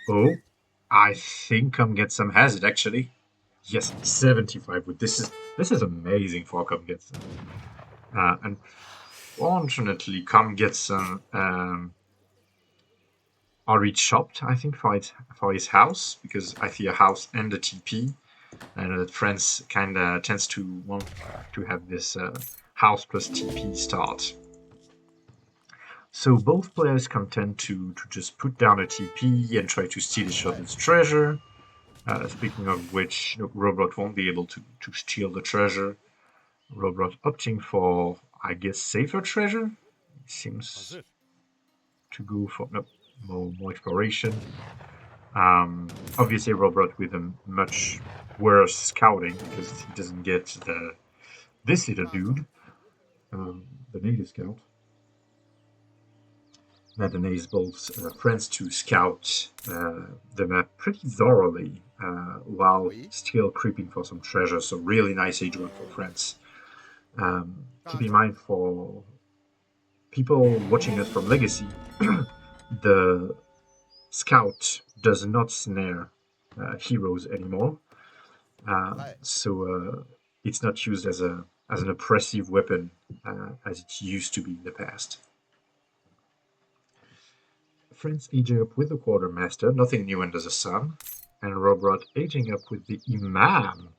Oh, I think Comegetsome has it actually. Yes, 75 wood. This is amazing for Comegetsome. And fortunately, Comegetsome already shopped, I think, for his house, because I see a house and a TP. I know that France kind of tends to want to have this house plus TP start. So both players can tend to just put down a TP and try to steal each other's treasure. Speaking of which, Rohbrot won't be able to steal the treasure. Rohbrot opting for, I guess, safer treasure. It seems to go for more exploration. Obviously, Rohbrot with a much worse scouting because he doesn't get this little dude, the native scout. That enables friends to scout the map pretty thoroughly while still creeping for some treasure. So really nice age one for friends. Keep in mind for people watching us from Legacy, the scout does not snare heroes anymore, so it's not used as an oppressive weapon as it used to be in the past. Friends aging up with the quartermaster, nothing new under the sun, and Rohbrot aging up with the imam.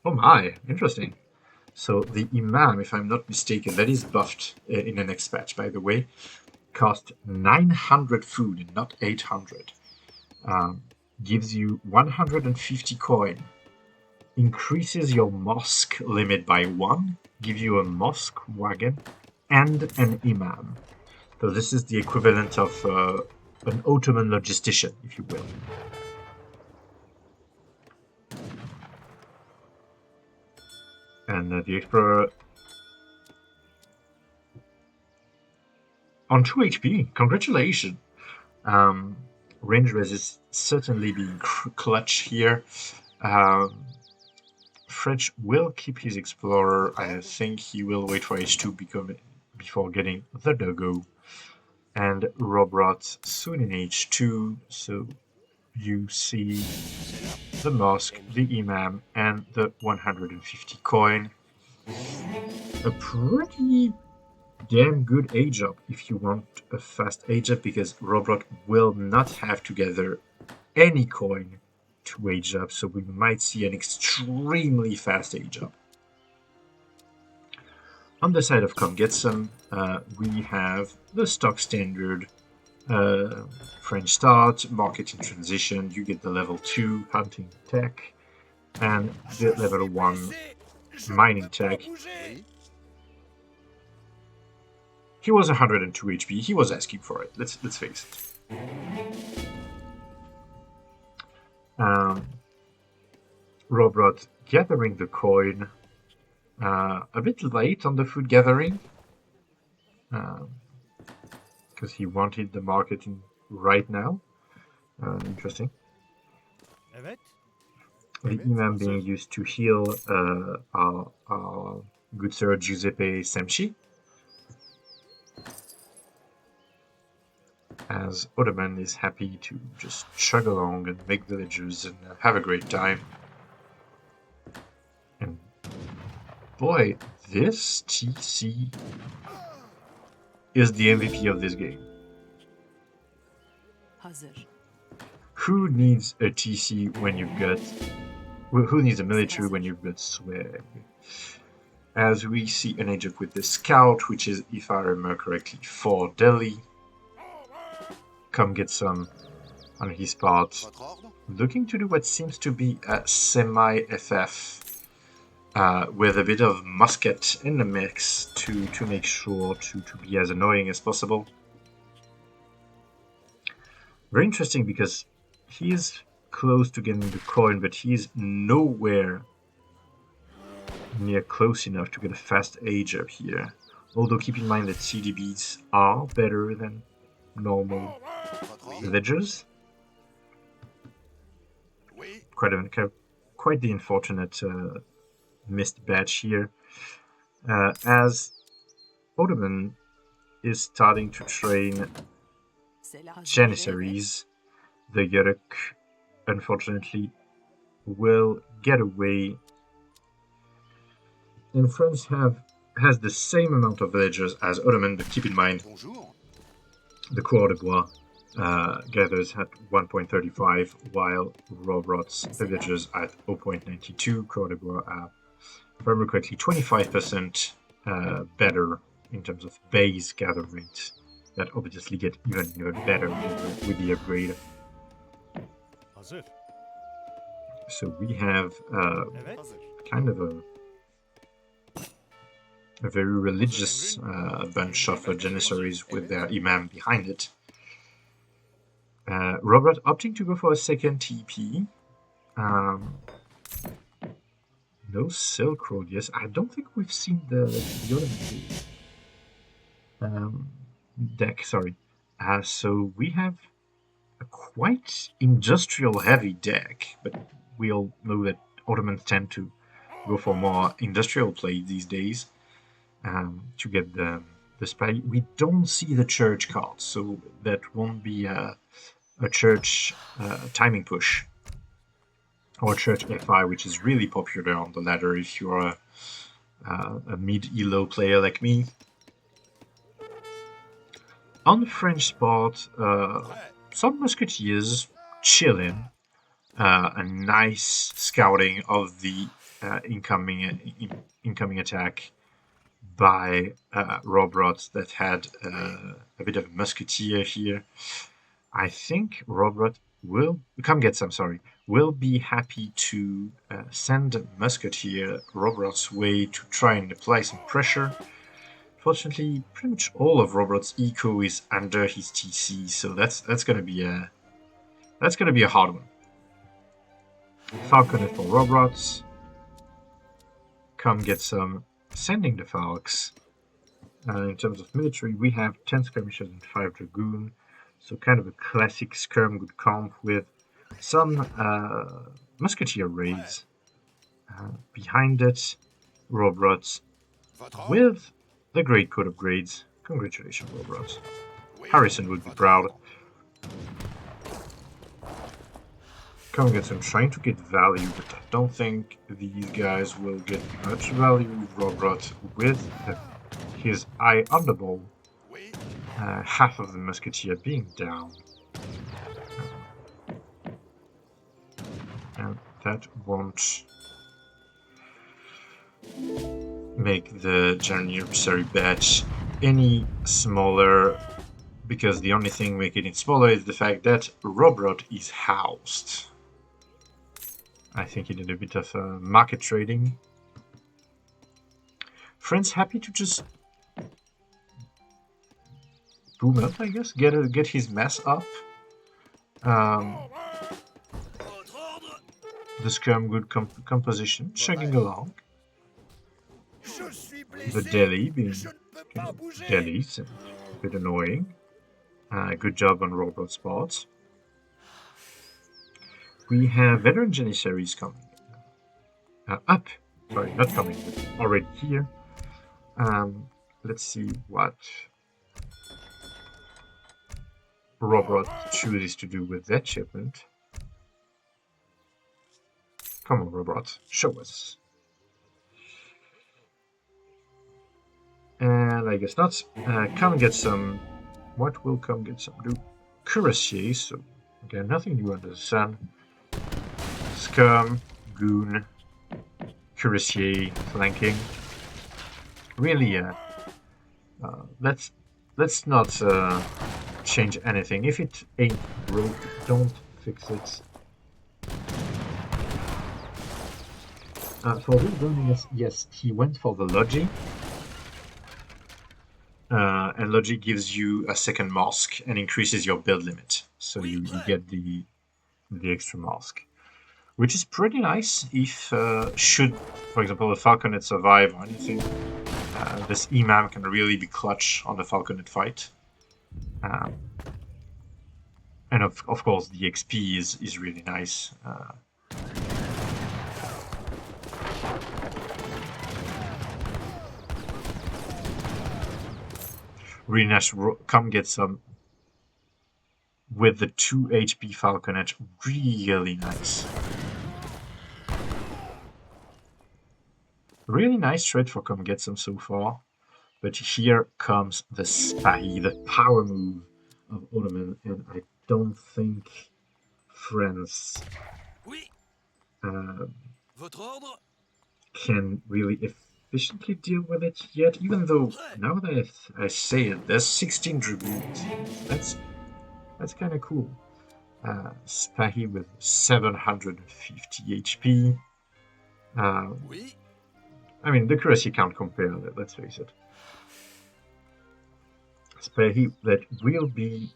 Oh my, interesting. So the imam, if I'm not mistaken, that is buffed in the next patch, by the way, cost 900 food and not 800. Gives you 150 coin, increases your mosque limit by 1, gives you a mosque wagon and an imam. So this is the equivalent of an Ottoman logistician, if you will. And the Explorer on 2 HP. Congratulations! Range resist certainly being clutch here. French will keep his Explorer. I think he will wait for H2 before getting the doggo. And Rohbrot soon in H2, so you see the mosque, the imam, and the 150 coin. A pretty damn good age up if you want a fast age up, because Rohbrot will not have to gather any coin to age up, so we might see an extremely fast age up. On the side of Comegetsome, we have the stock standard French start, market in transition, you get the level 2 hunting tech, and the level 1 mining tech. He was 102 HP, he was asking for it, let's face it. Rohbrot gathering the coin, a bit late on the food gathering, because he wanted the marketing right now. Interesting. The imam being used to heal our good sir Giuseppe Semci. as Ottoman is happy to just chug along and make villagers and have a great time. And boy, this TC is the MVP of this game. Hazır. Who needs a TC when you've got... Who needs a military when you've got swag? As we see an Egypt with the scout, which is, if I remember correctly, for Delhi. Comegetsome on his part, looking to do what seems to be a semi-FF with a bit of musket in the mix to make sure to be as annoying as possible. Very interesting because he's close to getting the coin, but he's nowhere near close enough to get a fast age up here. Although keep in mind that CDBs are better than normal villagers. Quite the unfortunate missed batch here, as Ottoman is starting to train Janissaries. The Yuruk, unfortunately, will get away. And France has the same amount of villagers as Ottoman, but keep in mind, the Cour de Bois gathers at 1.35, while Rohbrot's villagers at 0.92. Cour de Bois are, if I remember correctly, 25% better in terms of base gather rate. That obviously get even better with the upgrade. So we have kind of a very religious bunch of Janissaries with their imam behind it. Rohbrot opting to go for a second TP. No Silk Road, yes. I don't think we've seen the deck, sorry. So we have a quite industrial heavy deck, but we all know that Ottomans tend to go for more industrial play these days to get the spy. We don't see the church cards, so that won't be a church timing push or church FI, which is really popular on the ladder if you're a mid-elo player like me. On the French part, some musketeers chilling, a nice scouting of the incoming attack by Rohbrot that had a bit of a musketeer here. I think Rohbrot will be happy to send musketeer Rohbrot's way to try and apply some pressure. Fortunately, pretty much all of Rohbrot's eco is under his TC, so that's gonna be a hard one. Falconer for Rohbrot. Comegetsome sending the Falks. In terms of military, we have 10 skirmishers and 5 dragoon, so kind of a classic skirm good comp with some musketeer raids behind it. Rohbrot with the great code upgrades. Congratulations, Rohbrot. Harrison would be proud. Comegetsome trying to get value, but I don't think these guys will get much value. Rohbrot with his eye on the ball. Half of the musketeer being down. And that won't make the Janissary batch any smaller, because the only thing making it smaller is the fact that Rohbrot is housed. I think he did a bit of market trading. France happy to just boom up, I guess, get his mass up. The skirm good composition, chugging along. The Delhi being Delhi's a bit annoying. Good job on Rohbrot's part. We have veteran Janissaries coming up. Sorry, not coming, but already here. Let's see what Rohbrot chooses to do with that shipment. Come on, Rohbrot, show us. And I guess not. Comegetsome. What will Comegetsome do? Cuirassier, so again, nothing new under the sun. Skirm, Goon, Cuirassier, flanking. Really, let's not change anything. If it ain't broke, don't fix it. For this building, yes, he went for the Logi. And Logi gives you a second mask and increases your build limit. So you get the extra mask. Which is pretty nice if, should, for example, a Falconet survive or anything. This Imam can really be clutch on the Falconet fight. And of course the XP is really nice. Really nice. Comegetsome with the 2 HP Falconet, really nice. Really nice trade for Comegetsome so far. But here comes the Spahi, the power move of Ottoman, and I don't think France can really efficiently deal with it yet, even though, now that I say it, there's 16 Dragoons. That's kind of cool. Spahi with 750 HP. I mean, the Cuirassier can't compare, let's face it. Spahi that will be,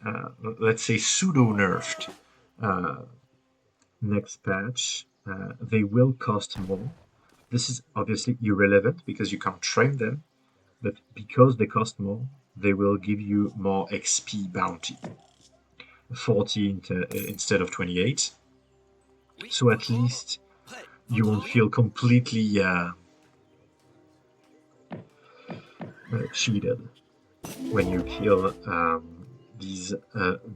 let's say, pseudo-nerfed next patch. They will cost more. This is obviously irrelevant because you can't train them, but because they cost more, they will give you more XP bounty. 40 instead of 28. So at least you won't feel completely cheated when you kill these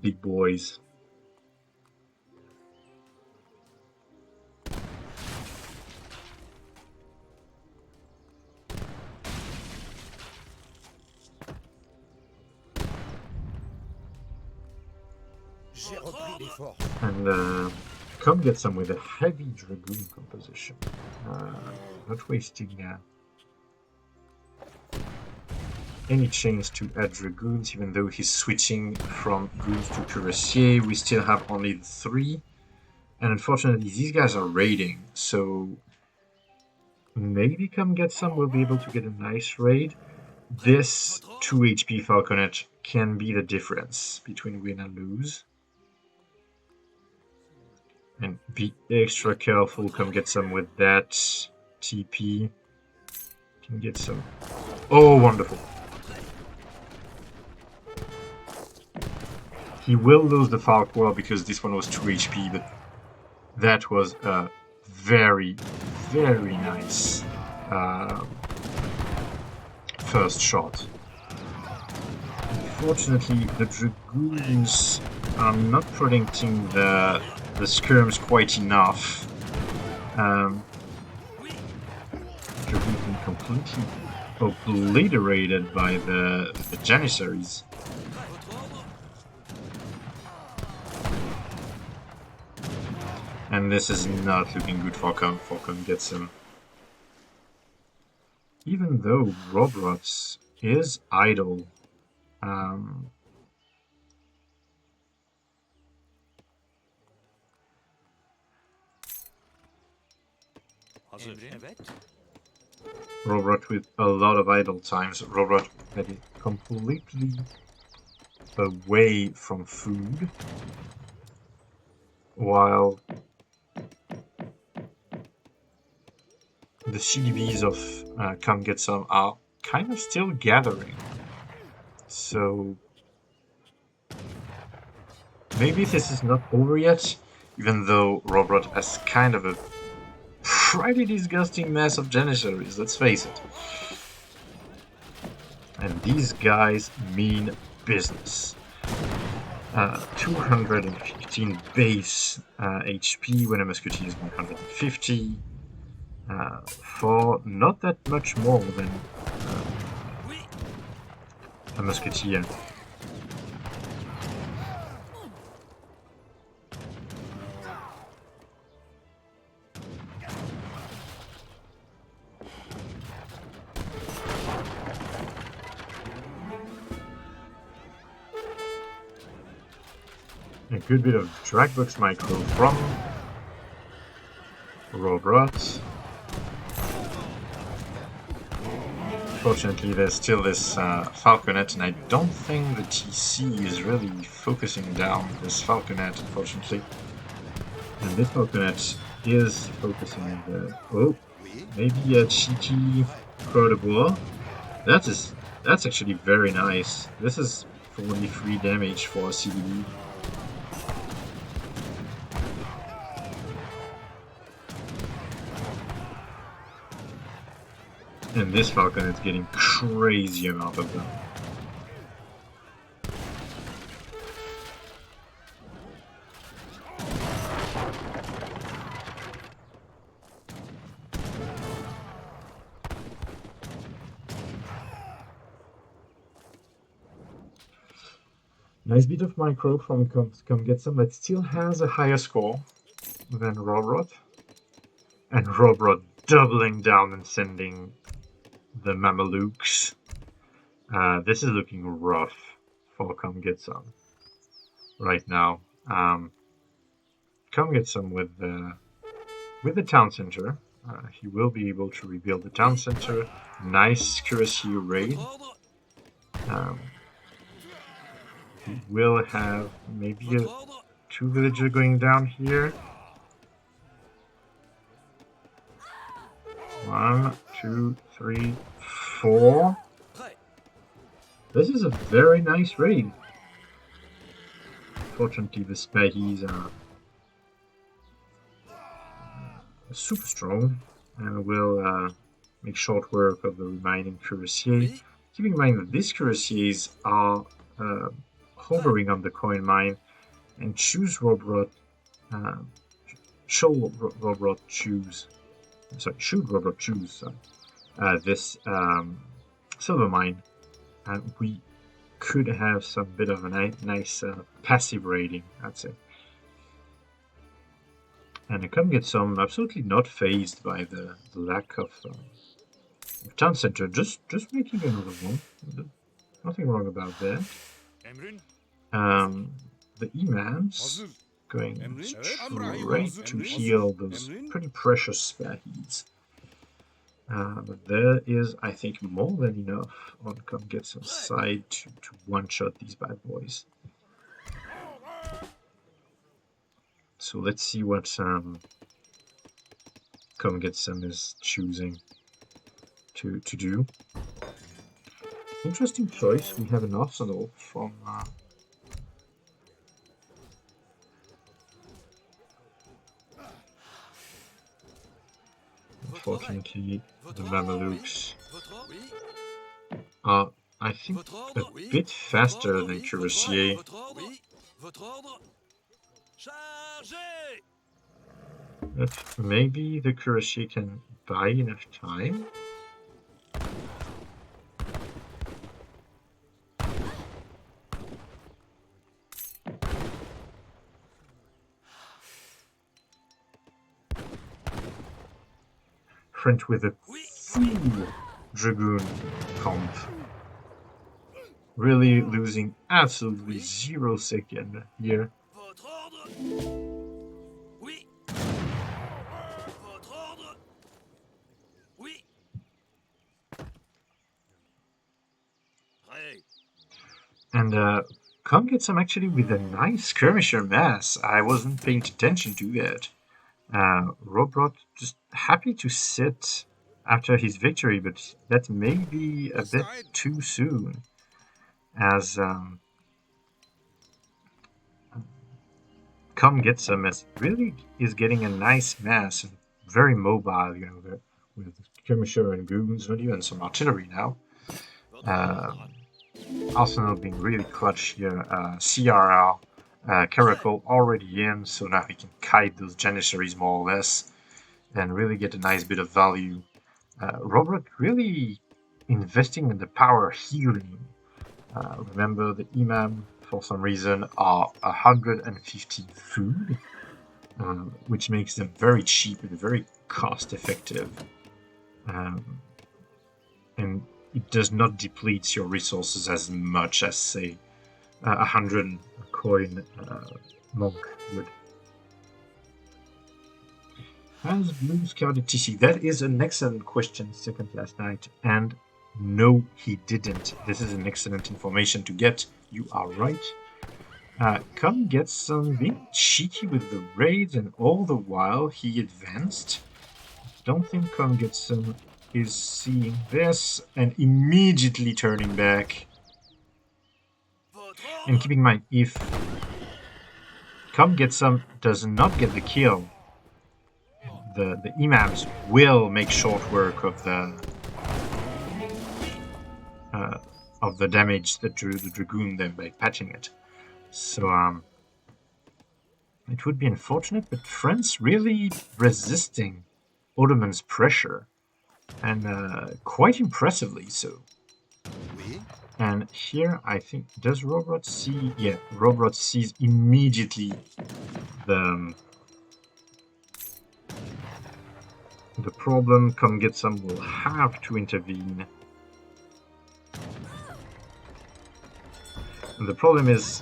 big boys. And Comegetsome with a heavy Dragoon composition. Not wasting any chance to add Dragoons, even though he's switching from Goons to Cuirassier. We still have only the 3. And unfortunately, these guys are raiding, so maybe Comegetsome will be able to get a nice raid. This 2 HP Falconet can be the difference between win and lose. And be extra careful, Comegetsome with that TP. Can get some. Oh, wonderful. He will lose the Falcor because this one was 2 HP, but that was a very, very nice first shot. Unfortunately, the Dragoons are not protecting the skirms quite enough. Dragoons been completely obliterated by the Janissaries. And this is not looking good for Comegetsome. Even though Rohbrot is idle, Rohbrot with a lot of idle times. Rohbrot that is completely away from food, while the CDBs of Comegetsome are kind of still gathering. So maybe this is not over yet, even though Rohbrot has kind of a pretty disgusting mess of Janissaries, let's face it. And these guys mean business. 215 base HP when a musketeer is 150. For not that much more than a musketeer. A good bit of Dragbox micro from Rohbrot. Fortunately, there's still this Falconet, and I don't think the TC is really focusing down this Falconet, unfortunately. And this Falconet is focusing on the... Oh, maybe a cheeky Croix de Bois. That's actually very nice. This is 43 damage for a CDB. And this Falcon is getting crazy amount of them. Nice bit of micro from Comegetsome, but still has a higher score than Rohbrot. And Rohbrot doubling down and sending the Mamelukes. This is looking rough for Comegetsome right now. Comegetsome with the town center. He will be able to rebuild the town center. Nice Cuirassier raid. He will have maybe a 2 villager going down here. 1, 2, 3, 4. This is a very nice raid. Fortunately, the Spahis are super strong and will make short work of the remaining Cuirassiers. Keeping in mind that these Cuirassiers are hovering on the coin mine and should Rohbrot choose this silver mine, we could have some bit of a nice passive raiding, I'd say. And Comegetsome absolutely not phased by the lack of town center, just making another one. Nothing wrong about that. The Imams going straight to heal those pretty precious Spahis. But there is, I think, more than enough on Comegetsome's side to one-shot these bad boys. So let's see what Comegetsome is choosing to do. Interesting choice. We have an arsenal from unfortunately, the Mamelukes are, I think, a bit faster than Cuirassier. But maybe the Cuirassier can buy enough time. French with a full Dragoon comp. Really losing absolutely 0 second here. And Comegetsome actually with a nice skirmisher mass. I wasn't paying attention to that. Rohbrot just happy to sit after his victory, but that may be a bit too soon, as Comegetsome really is getting a nice mass and very mobile, you know, with skirmisher and goons, not even some artillery now. Arsenal being really clutch here. CRR Caracal already in, so now he can kite those Janissaries more or less and really get a nice bit of value. Rohbrot really investing in the power healing. Remember, the Imam, for some reason, are 150 food, which makes them very cheap and very cost-effective. And it does not deplete your resources as much as, say, 100 coin monk would. Has Blue scouted TC? That is an excellent question, second last night. And no, he didn't. This is an excellent information to get. You are right. Comegetsome being cheeky with the raids, and all the while he advanced. Don't think Comegetsome is seeing this and immediately turning back. And keeping in mind, if Comegetsome does not get the kill, the imams will make short work of the damage that drew the dragoon them by patching it. So it would be unfortunate, but France really resisting Ottoman's pressure, and quite impressively so. And here I think, does Rohbrot see? Yeah, Rohbrot sees immediately the problem. Comegetsome will have to intervene. And the problem is,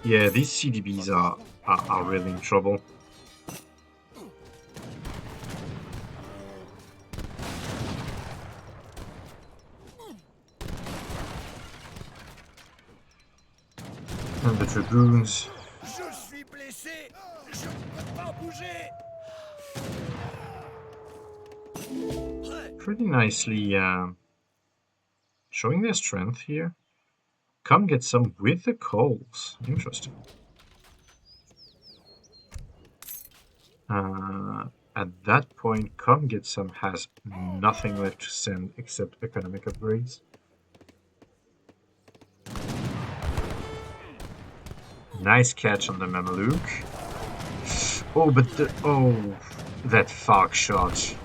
yeah, these CDBs are really in trouble. And the dragoons. Pretty nicely showing their strength here. Comegetsome with the coals. Interesting. At that point, Comegetsome has nothing left to send except economic upgrades. Nice catch on the Mameluke. Oh, but that Fark shot.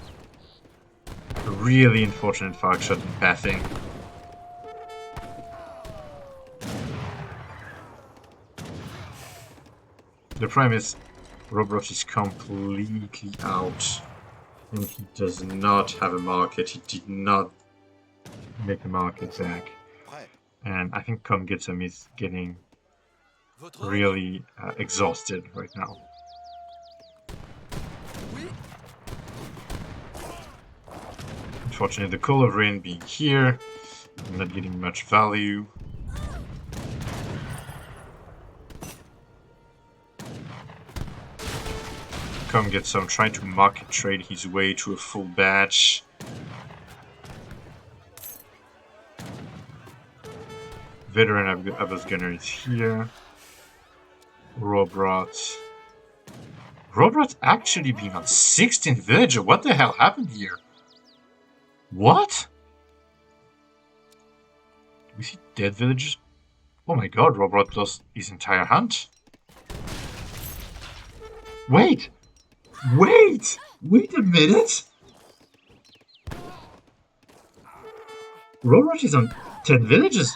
A really unfortunate Fark shot in pathing. The problem is, Rohbrot is completely out, and he does not have a market. He did not make a market back, and I think Comegetsome is getting really exhausted right now. Unfortunately, the Call of Rain being here, I'm not getting much value. Comegetsome trying to market trade his way to a full batch. Veteran Abbas Gunner is here. Rohbrot. Rohbrot actually being on 16th villager. What the hell happened here? What? Do we see dead villagers? Oh my god, Rohbrot lost his entire hunt. Wait! Wait a minute! Rohbrot is on 10 villages.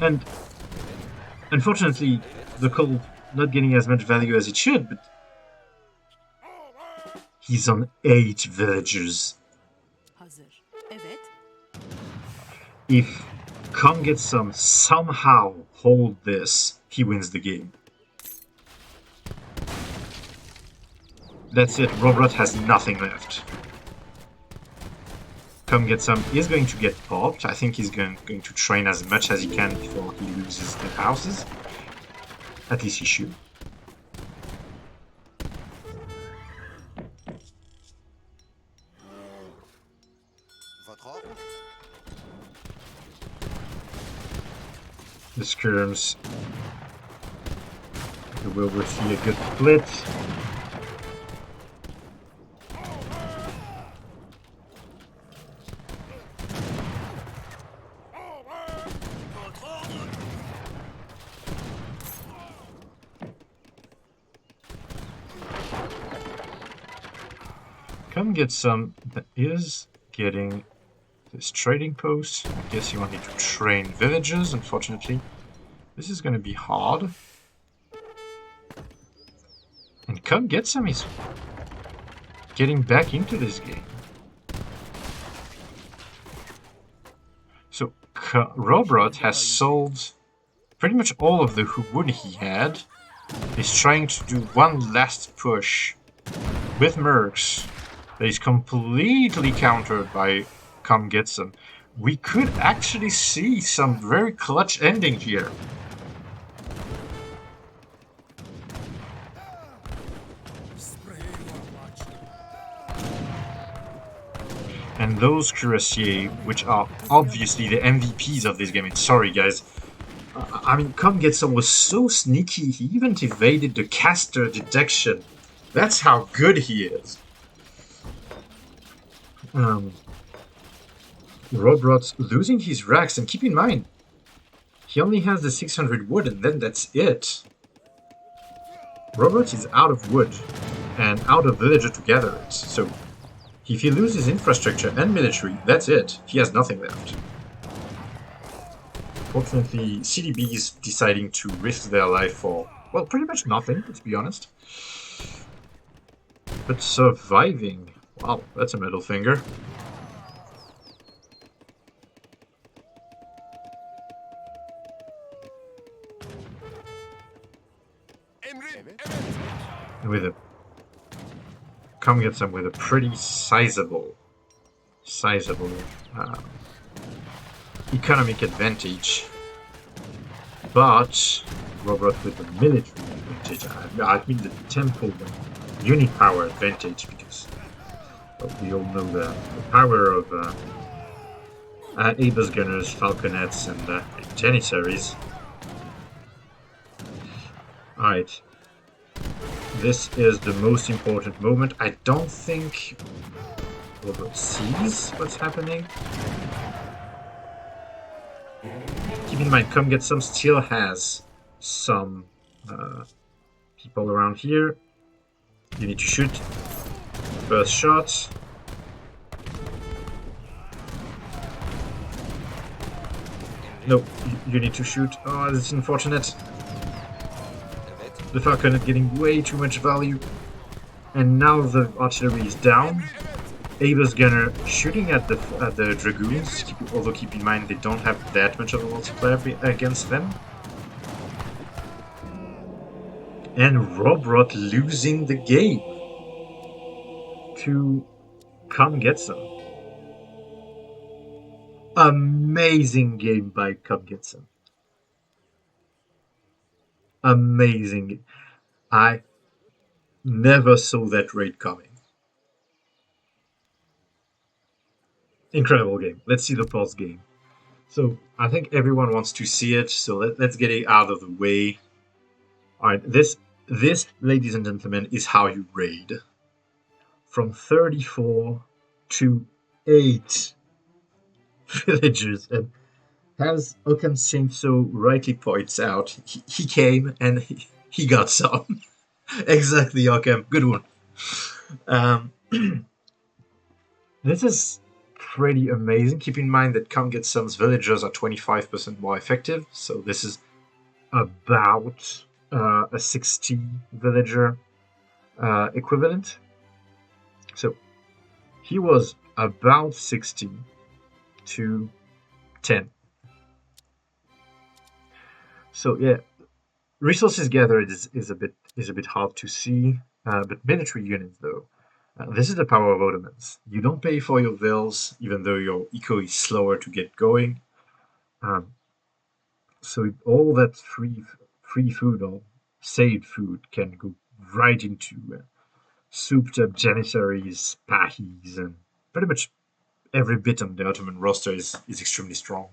And unfortunately, the call not getting as much value as it should, but he's on 8 villagers. If Comegetsome somehow hold this, he wins the game. That's it, Rohbrot has nothing left. Comegetsome is going to get popped. I think he's going to train as much as he can before he loses the houses. At least he should. The skirms. We will see a good split. Comegetsome is getting this trading post. I guess he wanted to train villagers. Unfortunately, this is going to be hard. And Comegetsome is getting back into this game. So Rohbrot has sold pretty much all of the wood he had. He's trying to do one last push with mercs that is completely countered by Comegetsome. We could actually see some very clutch ending here. And those cuirassiers, which are obviously the MVPs of this game, and sorry guys, I mean, Comegetsome was so sneaky, he even evaded the caster detection. That's how good he is. Rohbrot losing his racks, and keep in mind, he only has the 600 wood and then that's it. Rohbrot is out of wood and out of villager to gather it, so if he loses infrastructure and military, that's it. He has nothing left. Fortunately, CDBs deciding to risk their life for, well, pretty much nothing, let's be honest. But surviving, wow, that's a middle finger. With a Comegetsome with a pretty sizable economic advantage, but Rohbrot with the military advantage. I mean the temple unit power advantage, because we all know the power of Abel's gunners, falconets, and janissaries. Alright. This is the most important moment. I don't think Rohbrot sees what's happening. Keep in mind, Comegetsome still has some people around here. You need to shoot. First shot. No, you need to shoot. Oh, that's unfortunate. The falconet getting way too much value, and now the artillery is down. Abel's gunner shooting at the dragoons, although keep in mind they don't have that much of a multiplier against them. And Rohbrot losing the game to Comegetsome. Amazing game by Comegetsome. Amazing. I never saw that raid coming. Incredible game. Let's see the pulse game. So I think everyone wants to see it, so let's get it out of the way. Alright, this, ladies and gentlemen, is how you raid. From 34 to 8 villagers. And as Occam's Chain so rightly points out, he came and he got some. Exactly, Occam. Good one. This is pretty amazing. Keep in mind that Comegetsome's villagers are 25% more effective, so this is about a 60 villager equivalent. So he was about 60 to 10. So yeah, resources gathered is a bit hard to see, but military units though. This is the power of Ottomans. You don't pay for your vills, even though your eco is slower to get going. So all that free food or saved food can go right into souped up janissaries, pahis, and pretty much every bit on the Ottoman roster is extremely strong.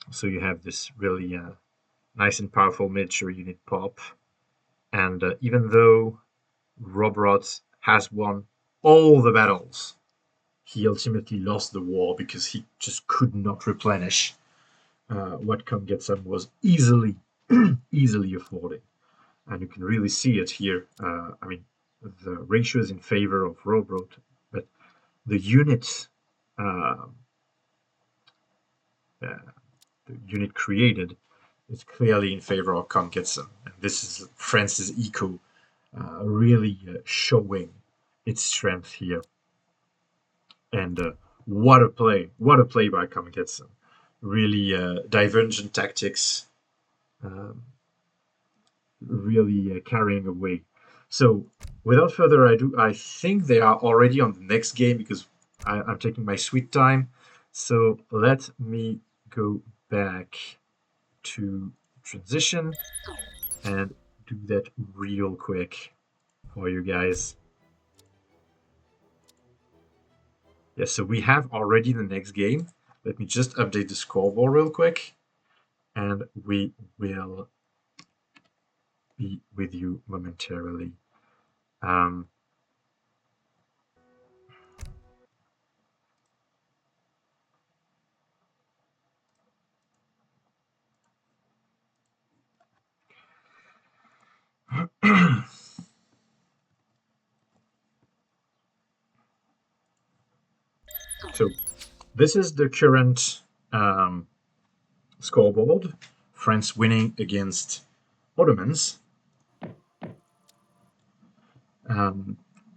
So you have this really nice and powerful military unit pop. And even though Rohbrot has won all the battles, he ultimately lost the war because he just could not replenish what Comegetsome was easily affording. And you can really see it here. I mean, the ratio is in favor of Rohbrot, but the unit uh, the unit created is clearly in favor of Comegetsome. And this is France's eco really showing its strength here. And what a play by Comegetsome. Really divergent tactics, really carrying away. So without further ado, I think they are already on the next game because I'm taking my sweet time. So let me go back to transition and do that real quick for you guys. Yes, so we have already the next game. Let me just update the scoreboard real quick, and we will be with you momentarily. So this is the current scoreboard. France winning against Ottomans.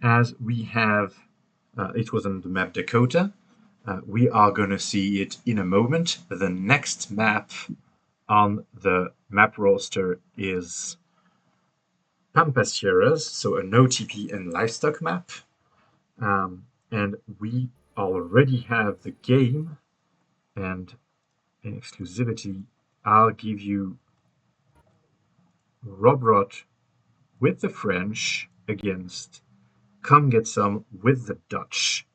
As we have, it was on the map Dakota. We are going to see it in a moment. The next map on the map roster is Pampas Sierras, so a no TP and livestock map. And we already have the game, and in exclusivity, I'll give you Rohbrot with the French against Comegetsome with the Dutch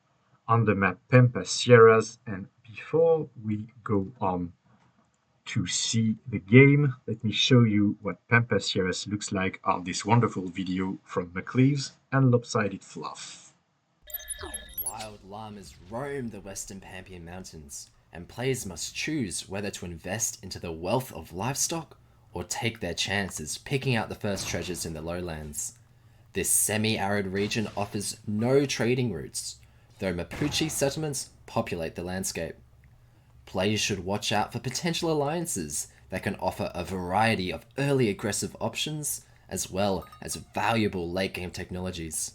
on the map Pampas Sierras. And before we go on to see the game, let me show you what Pampas Sierras looks like on this wonderful video from McLeaves and Lopsided Fluff. Wild llamas roam the western Pampean Mountains, and players must choose whether to invest into the wealth of livestock or take their chances picking out the first treasures in the lowlands. This semi-arid region offers no trading routes, though Mapuche settlements populate the landscape. Players should watch out for potential alliances that can offer a variety of early aggressive options, as well as valuable late-game technologies.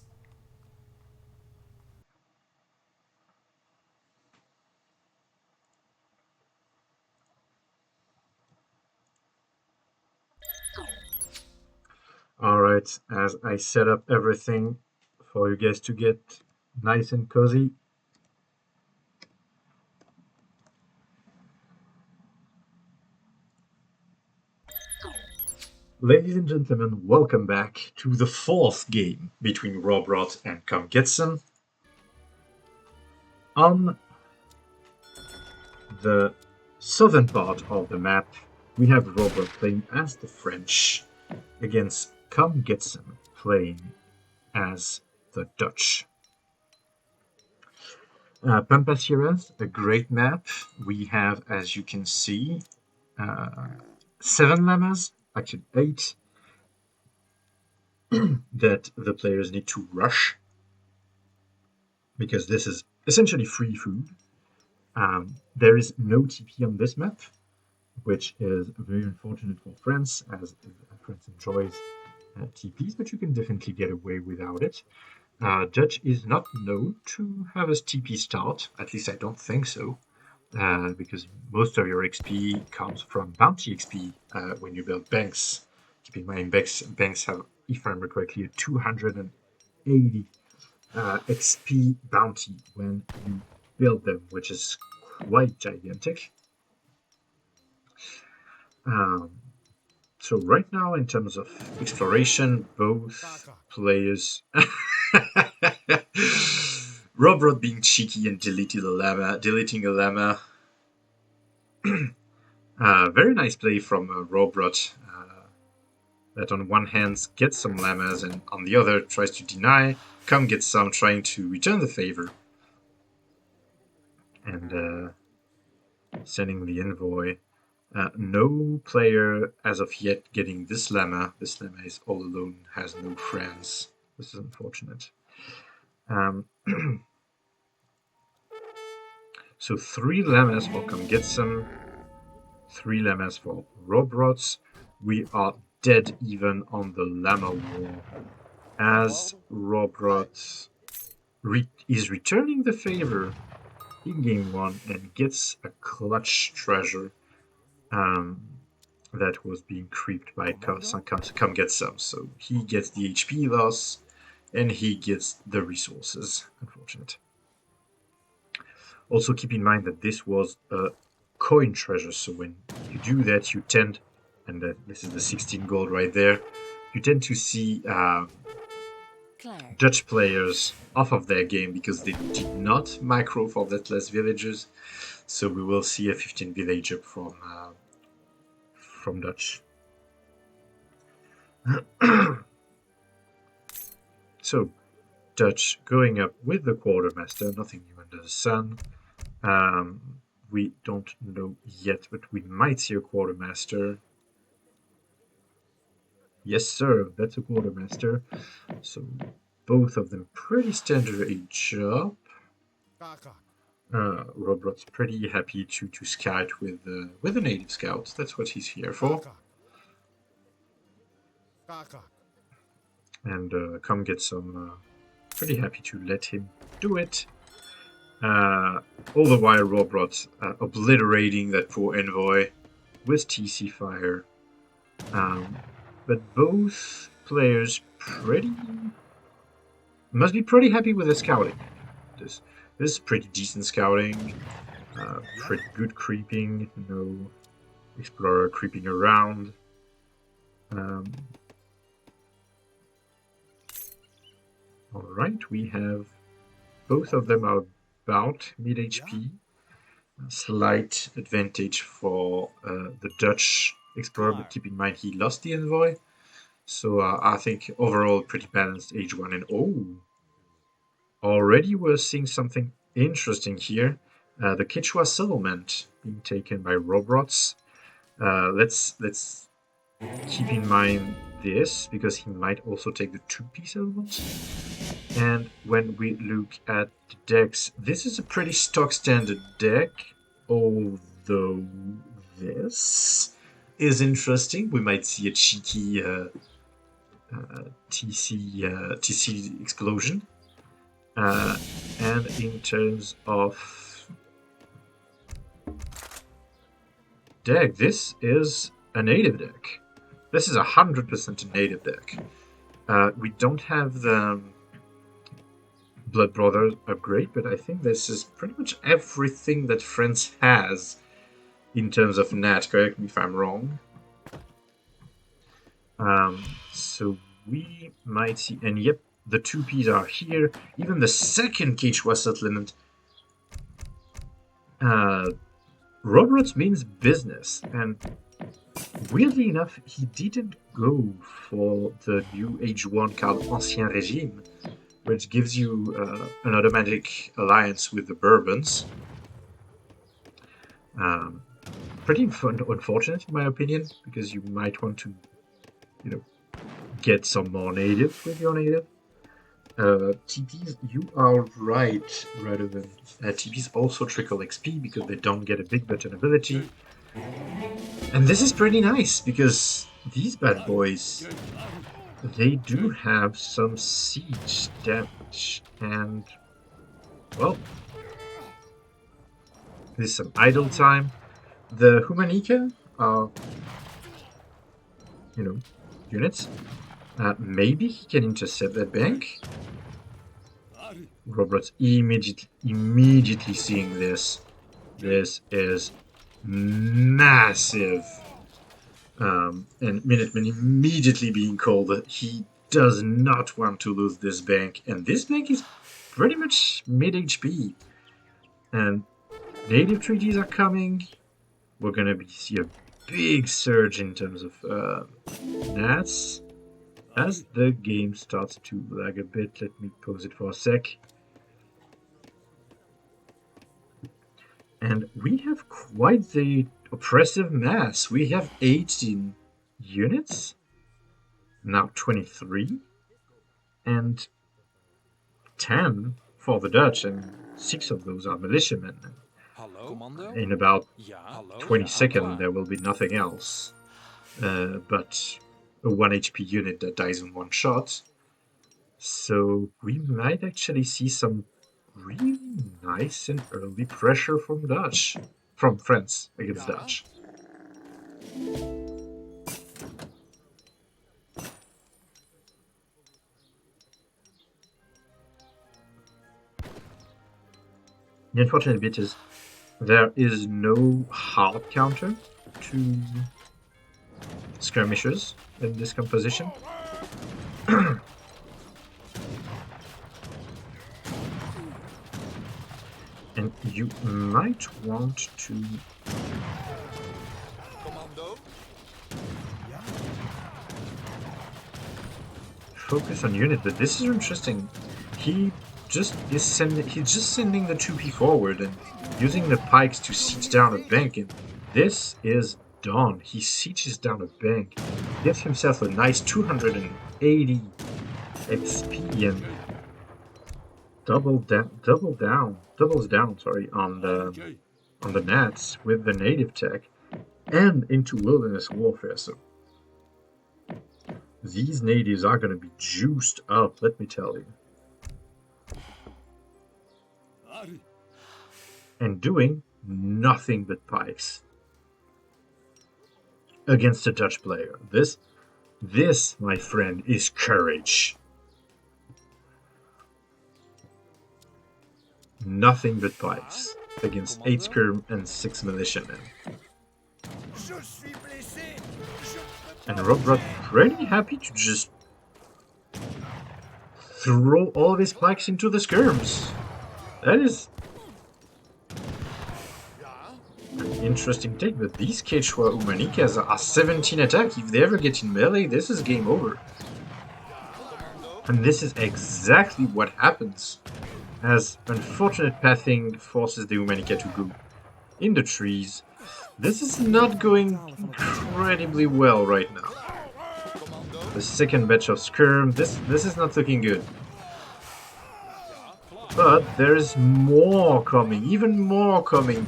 Alright, as I set up everything for you guys to get nice and cozy, ladies and gentlemen, welcome back to the fourth game between Rohbrot and Comegetsome. On the southern part of the map, we have Rohbrot playing as the French against Comegetsome playing as the Dutch. Pampas Sierras, a great map. We have, as you can see, 7 llamas, actually 8, that the players need to rush because this is essentially free food. There is no TP on this map, which is very unfortunate for France, as France enjoys TPs, but you can definitely get away without it. Dutch is not known to have a TP start, at least I don't think so, because most of your XP comes from bounty XP when you build banks. Keep in mind, banks have, if I remember correctly, a 280 XP bounty when you build them, which is quite gigantic. So right now, in terms of exploration, both players... Rohbrot being cheeky and deleting a llama. Very nice play from Rohbrot, that on one hand gets some llamas and on the other tries to deny. Comegetsome trying to return the favor and sending the envoy. No player as of yet getting this llama. This llama is all alone, has no friends. This is unfortunate. So 3 llamas for Comegetsome, 3 llamas for Rohbrot. We are dead even on the llama war, as Rohbrot is returning the favor in game 1 and gets a clutch treasure that was being creeped by Comegetsome. So he gets the HP loss and he gets the resources. Unfortunate. Also keep in mind that this was a coin treasure, so when you do that, you tend, and this is the 16 gold right there, you tend to see Dutch players off of their game because they did not micro for that less villagers. So we will see a 15 village up from Dutch. So Dutch going up with the quartermaster, nothing new under the sun. We don't know yet, but we might see a quartermaster. Yes, sir, that's a quartermaster. So both of them pretty standard age up. Rohbrot's pretty happy to scout with the native scouts. That's what he's here for. And Comegetsome pretty happy to let him do it. All the while Rohbrot obliterating that poor envoy with TC fire. But both players must be pretty happy with the scouting. This is pretty decent scouting, pretty good creeping, no explorer creeping around. Alright, we have both of them are about mid HP. Slight advantage for the Dutch explorer, but keep in mind he lost the envoy. So I think overall pretty balanced age 1 and already we're seeing something interesting here. The Quechua settlement being taken by Rohbrot. Let's keep in mind this because he might also take the 2P settlement. And when we look at the decks, this is a pretty stock standard deck, although this is interesting. We might see a cheeky TC explosion. And in terms of deck, this is a native deck. This is 100% a native deck. We don't have the Blood Brother upgrade, but I think this is pretty much everything that France has in terms of nat. Correct me if I'm wrong. So we might see, and yep, the 2Ps are here. Even the second Quechua settlement. Rohbrot means business, and weirdly enough, he didn't go for the new Age 1 card Ancien Régime, which gives you an automatic alliance with the Bourbons. Pretty unfortunate in my opinion, because you might want to, get some more native with your native. TPs, you are right, rather than TPs also trickle XP because they don't get a big button ability. And this is pretty nice because these bad boys, they do have some siege damage, and well, there's some idle time. The Humanika are, units. Maybe he can intercept that bank. Rohbrot's immediately seeing this. This is massive. And Minuteman immediately being called. He does not want to lose this bank. And this bank is pretty much mid HP. And native treaties are coming. We're going to see a big surge in terms of nats. As the game starts to lag a bit, let me pause it for a sec. And we have quite the oppressive mass. We have 18 units, now 23, and 10 for the Dutch, and 6 of those are militiamen. In about 20 seconds, there will be nothing else but a 1 HP unit that dies in one shot. So we might actually see some really nice and early pressure from France against Dutch. The unfortunate bit is there is no hard counter to skirmishers in this composition. And you might want to focus on unit, but this is interesting. He's just sending the 2P forward and using the pikes to siege down a bank, and this is done. He sieges down a bank, gets himself a nice 280 XP, and doubles down on the nats with the native tech and into wilderness warfare. So these natives are going to be juiced up, let me tell you. And doing nothing but pikes against a Dutch player. This, my friend, is courage. Nothing but pikes against 8 skirm and 6 militiamen. And Rohbrot pretty happy to just throw all of his pikes into the skirms. That is an interesting take, but these Quechua Humanikas are 17 attack. If they ever get in melee, this is game over. And this is exactly what happens, as unfortunate pathing forces the Humanica to go in the trees. This is not going incredibly well right now. The second batch of skirm, this is not looking good. But there's more coming, even more coming.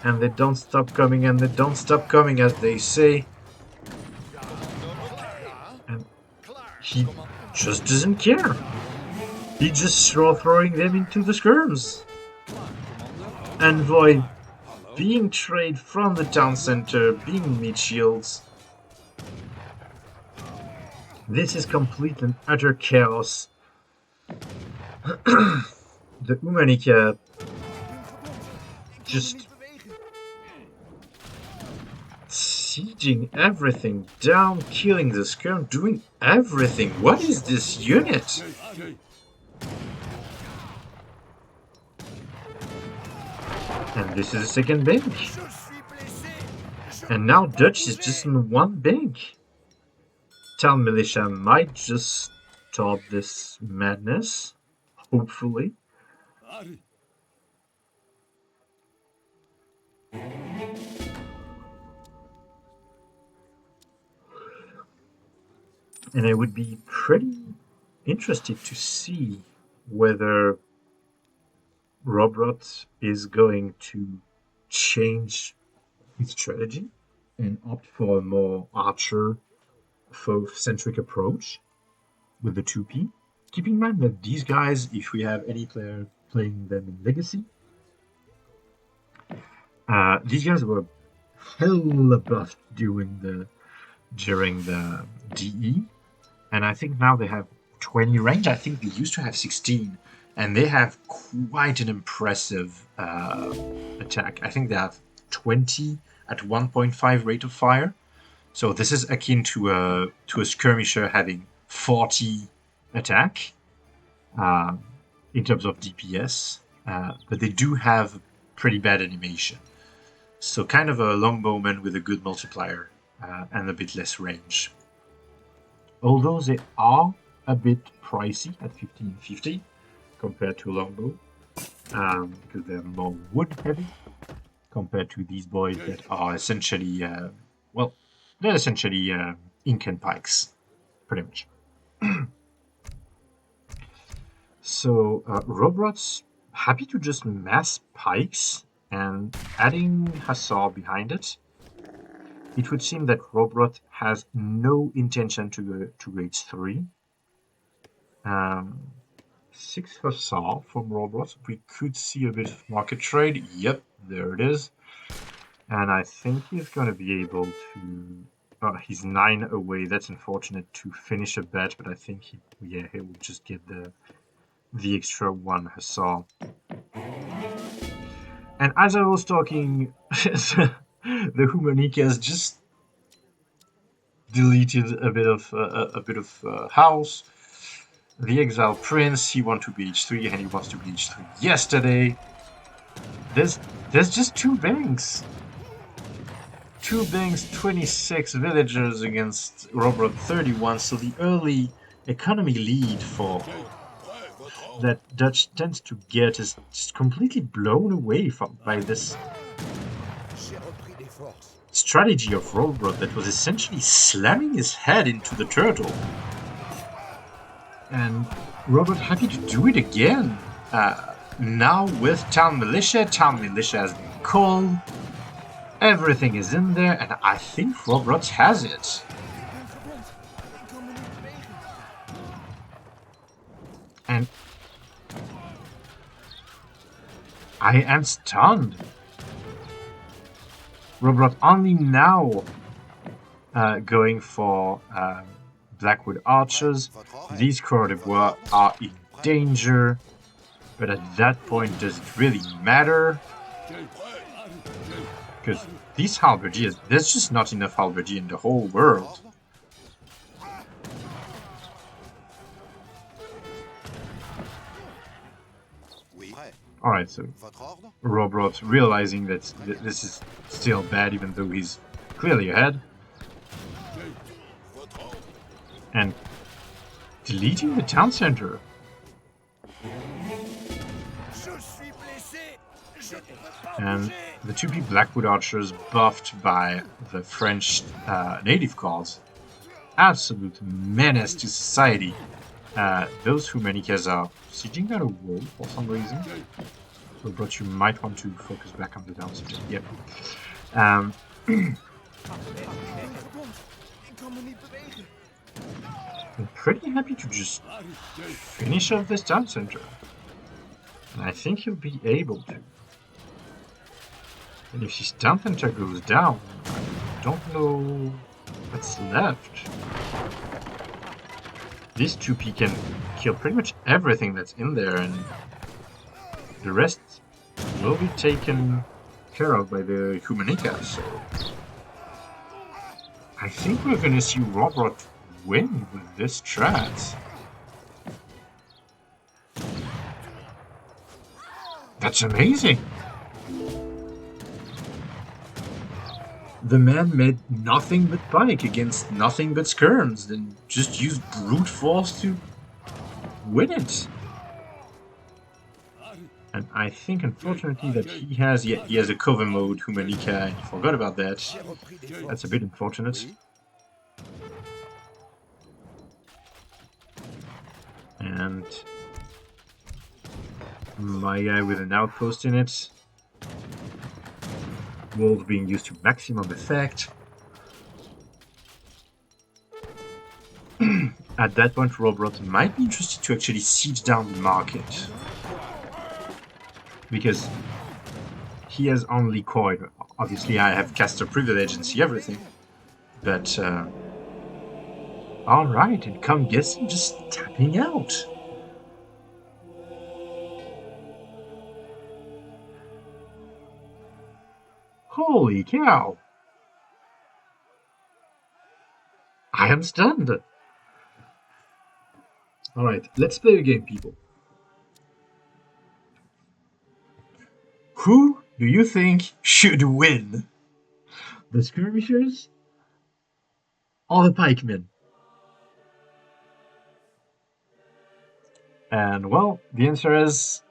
And they don't stop coming, and they don't stop coming, as they say. And he just doesn't care. He just throwing them into the skirms. Envoy being trade from the town center, being mid shields. This is complete and utter chaos. The Humanica just sieging everything down, killing the skirm, doing everything. What is this unit? And this is a second bank. And now Dutch is just in one bank. Town militia might just stop this madness. Hopefully. And I would be pretty interested to see whether Rohbrot is going to change his strategy and opt for a more archer-centric approach with the 2P. Keep in mind that these guys, if we have any player playing them in Legacy, these guys were hella buffed during the DE, and I think now they have 20 range. I think they used to have 16. And they have quite an impressive attack. I think they have 20 at 1.5 rate of fire. So this is akin to a skirmisher having 40 attack in terms of DPS. But they do have pretty bad animation. So kind of a longbowman with a good multiplier and a bit less range. Although they are a bit pricey at 1550. Compared to longbow, because they're more wood heavy, compared to these boys that are essentially, they're essentially ink and pikes, pretty much. So Rohbrot's happy to just mass pikes and adding Hussar behind it. It would seem that Rohbrot has no intention to go to grade 3. 6 Hussar from Rohbrot. We could see a bit of market trade. Yep, there it is. And I think he's going to be able to... he's 9 away. That's unfortunate to finish a bet, but I think he will just get the extra 1 Hussar. And as I was talking, the Humanikas just deleted a bit of house. The Exile Prince, he wanted to be H3 and he wants to be H3 yesterday. There's just 2 banks. 2 banks, 26 villagers against Rohbrot 31, so the early economy lead for that Dutch tends to get is just completely blown away by this strategy of Rohbrot that was essentially slamming his head into the turtle. And Rohbrot happy to do it again. Now with Town Militia has been called. Everything is in there, and I think Rohbrot has it. And I am stunned. Rohbrot only now going for Blackwood Archers. These Coeur de Bois are in danger, but at that point, does it really matter? Because these halberdiers, there's just not enough halberdier in the whole world. Alright, so Rohbrot realizing that this is still bad even though he's clearly ahead. And deleting the town center. And the 2P Blackwood Archers buffed by the French native calls. Absolute menace to society. Those Humanikas are sieging down a wall for some reason. Rohbrot, you might want to focus back on the downside. Yep. I'm pretty happy to just finish off this town center. And I think he'll be able to. And if his town center goes down, I don't know what's left. This 2P can kill pretty much everything that's in there, and the rest will be taken care of by the Humanika, so I think we're gonna see Rohbrot win with this strat. That's amazing! The man made nothing but pike against nothing but skirms, then just used brute force to win it. And I think, unfortunately, that he has a cover mode Humanika, and he forgot about that. That's a bit unfortunate. And my guy with an outpost in it. Walls being used to maximum effect. At that point, Rohbrot might be interested to actually siege down the market. Because he has only coin. Obviously, I have caster privilege and see everything. But, alright, and Comegetsome just tapping out. Holy cow! I am stunned! Alright, let's play a game, people. Who do you think should win? The skirmishers? Or the pikemen? And, well, the answer is...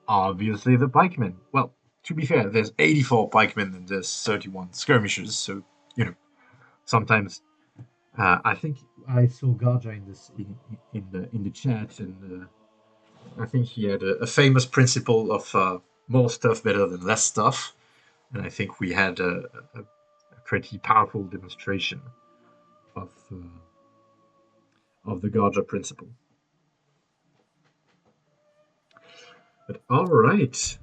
obviously the pikemen. Well, to be fair, there's 84 pikemen and there's 31 skirmishers, so, you know, sometimes I think I saw GRJ in the chat, and I think he had a famous principle of more stuff better than less stuff, and I think we had a pretty powerful demonstration of the GRJ principle. But all right,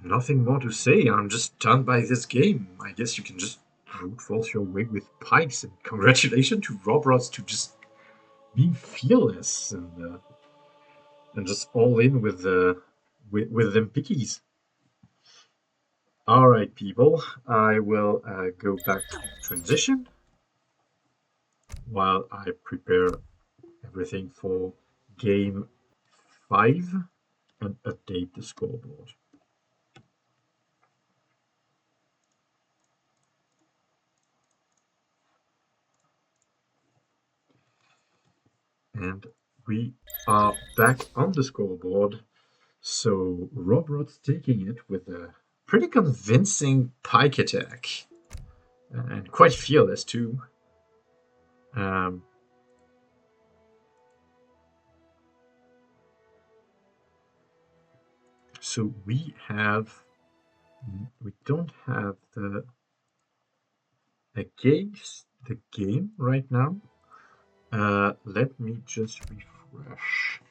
nothing more to say. I'm just stunned by this game. I guess you can just brute force your way with pikes, and congratulations to Rohbrot to just being fearless and just all in with them pickies. All right, people. I will go back to transition while I prepare everything for game 5 and update the scoreboard. And we are back on the scoreboard. So Rohbrot's taking it with a pretty convincing pike attack, and quite fearless too. So we don't have the game right now. Let me just refresh.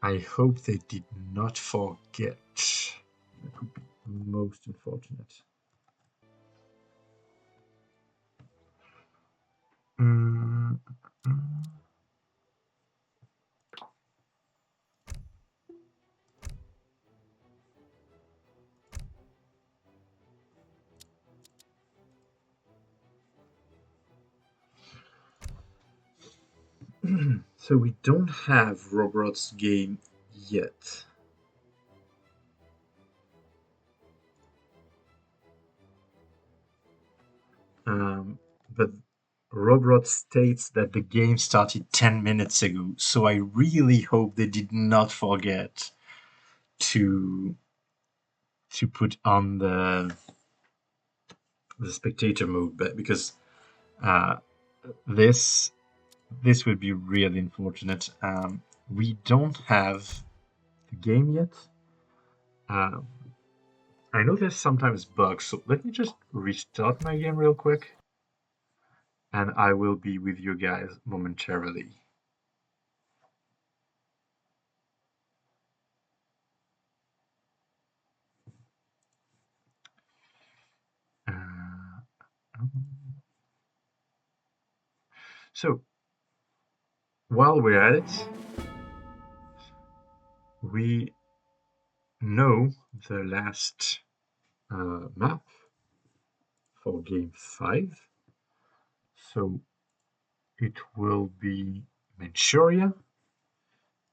I hope they did not forget. That would be most unfortunate. So we don't have Rohbrot's game yet. But Rohbrot states that the game started 10 minutes ago, so I really hope they did not forget to put on the spectator mode, but because this would be really unfortunate. We don't have the game yet. I know there's sometimes bugs, so let me just restart my game real quick, and I will be with you guys momentarily. So, while we're at it, we know the last map for game 5. So, it will be Manchuria.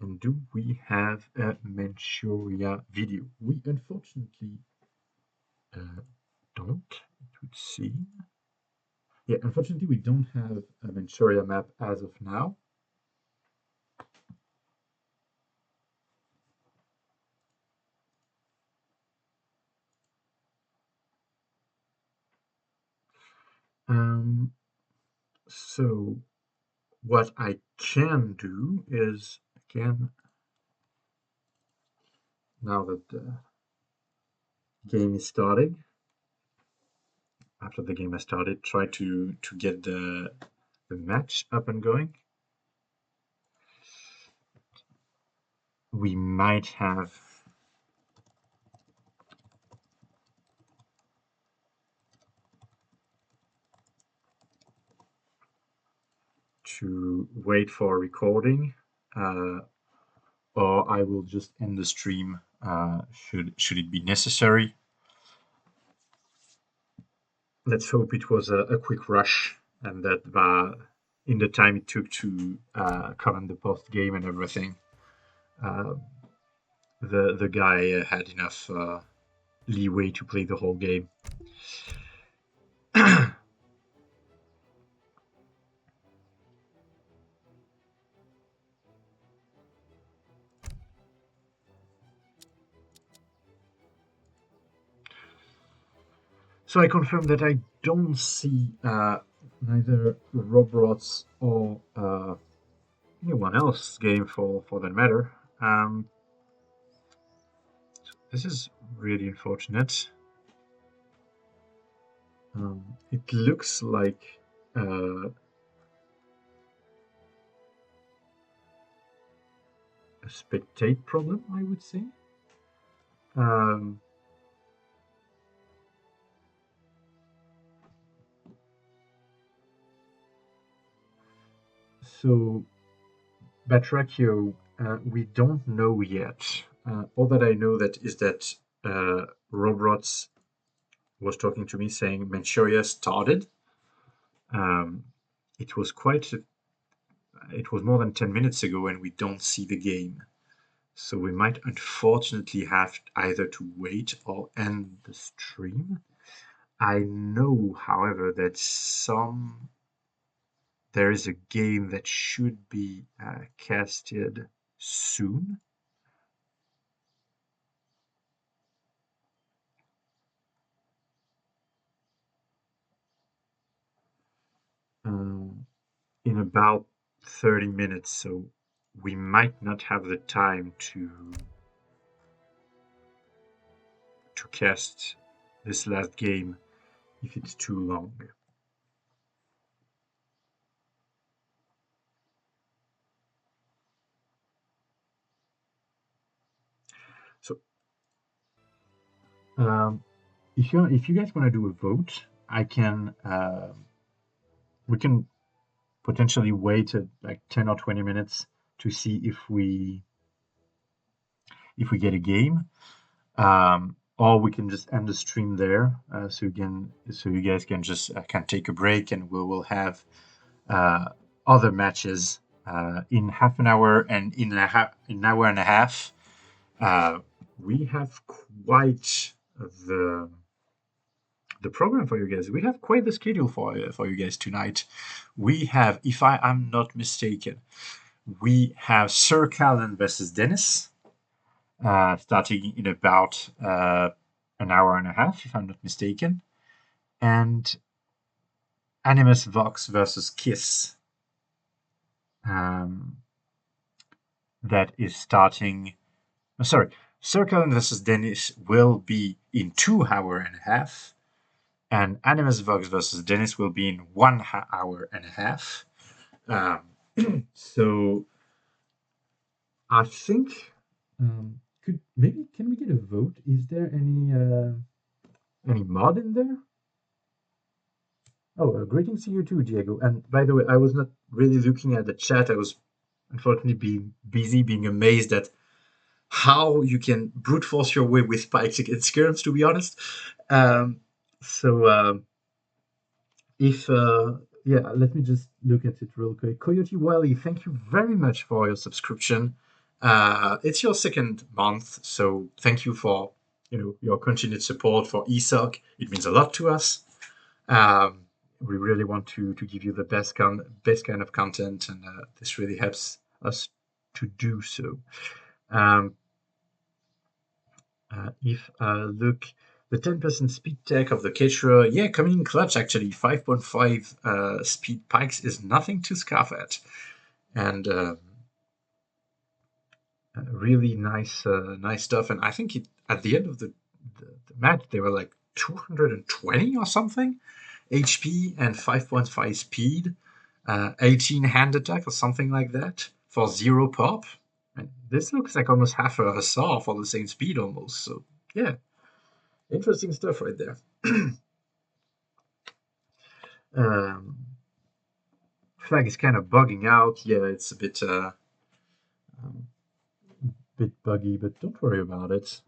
And do we have a Manchuria video? We unfortunately don't, it would seem. Yeah, unfortunately we don't have a Manchuria map as of now. So what I can do is, again, now that the game is starting, after the game has started, try to get the match up and going. We might have to wait for a recording, or I will just end the stream should it be necessary. Let's hope it was a quick rush, and that in the time it took to comment the post game and everything, the guy had enough leeway to play the whole game. So I confirm that I don't see neither Rohbrot's or anyone else's game for that matter. This is really unfortunate. It looks like a spectate problem, I would say. Um, so Batrachio, we don't know yet. All that I know that is that Rohbrot was talking to me saying Manchuria started. It was it was more than 10 minutes ago and we don't see the game. So we might unfortunately have either to wait or end the stream. I know, however, that there is a game that should be casted soon. In about 30 minutes, so we might not have the time to cast this last game if it's too long. So if you guys want to do a vote, we can potentially wait like 10 or 20 minutes to see if we get a game, or we can just end the stream there, so you guys can just can take a break, and we will have other matches in half an hour and in an hour and a half. We have quite the program for you guys. We have quite the schedule for you guys tonight. We have, if I am not mistaken, we have Sir Callan versus Dennis, starting in about an hour and a half, if I'm not mistaken, and Animus Vox versus Kiss. That is starting. Sorry, Sir Callan versus Dennis will be in 2 hour and a half, and Animus Vox versus Dennis will be in 1 hour and a half. So I think can we get a vote? Is there any mod in there? Oh, greetings to you too, Diego. And by the way, I was not really looking at the chat. I was unfortunately being busy, being amazed at how you can brute force your way with spikes against skirms, to be honest. Let me just look at it real quick. Coyote Wally, thank you very much for your subscription. It's your second month, so thank you for your continued support for ESOC. It means a lot to us. We really want to give you the best kind of content, and this really helps us to do so. If I look, the 10% speed tech of the Quechua, coming in clutch actually. 5.5 speed pikes is nothing to scoff at, and really nice stuff. And I think at the end of the match they were like 220 or something HP and 5.5 speed, 18 hand attack or something like that for 0 pop. And this looks like almost half a hussar for the same speed almost. So yeah, interesting stuff right there. Flag is kind of bugging out. Yeah, it's a bit buggy, but don't worry about it.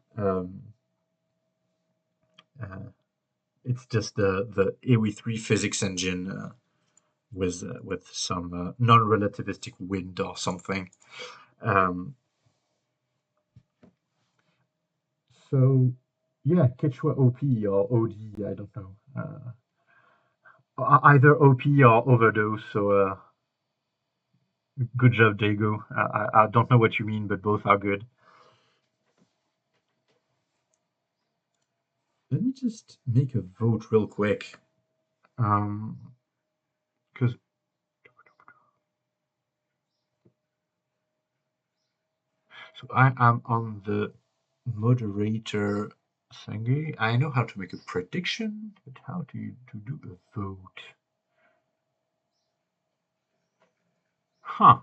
It's just the AOE3 physics engine with some non-relativistic wind or something. So yeah, Quechua OP or OD, I don't know. Either OP or overdose. So good job, Dago. I don't know what you mean, but both are good. Let me just make a vote real quick. Because so I am on the moderator thingy. I know how to make a prediction, but how to do a vote? Huh.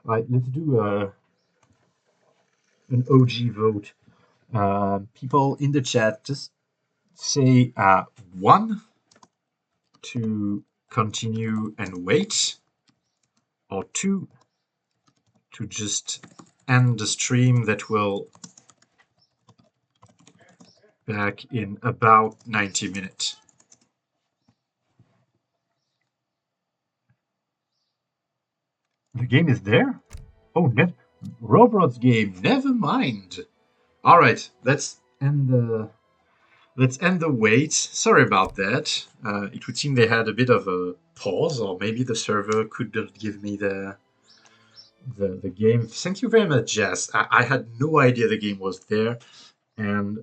Right, let's do an OG vote. People in the chat, just say 1 to continue and wait, or 2 to just end the stream that will back in about 90 minutes. The game is there? Oh, Rohbrot's game. Never mind. All right, let's end the wait. Sorry about that. It would seem they had a bit of a pause, or maybe the server couldn't give me the game. Thank you very much, Jess. I had no idea the game was there, and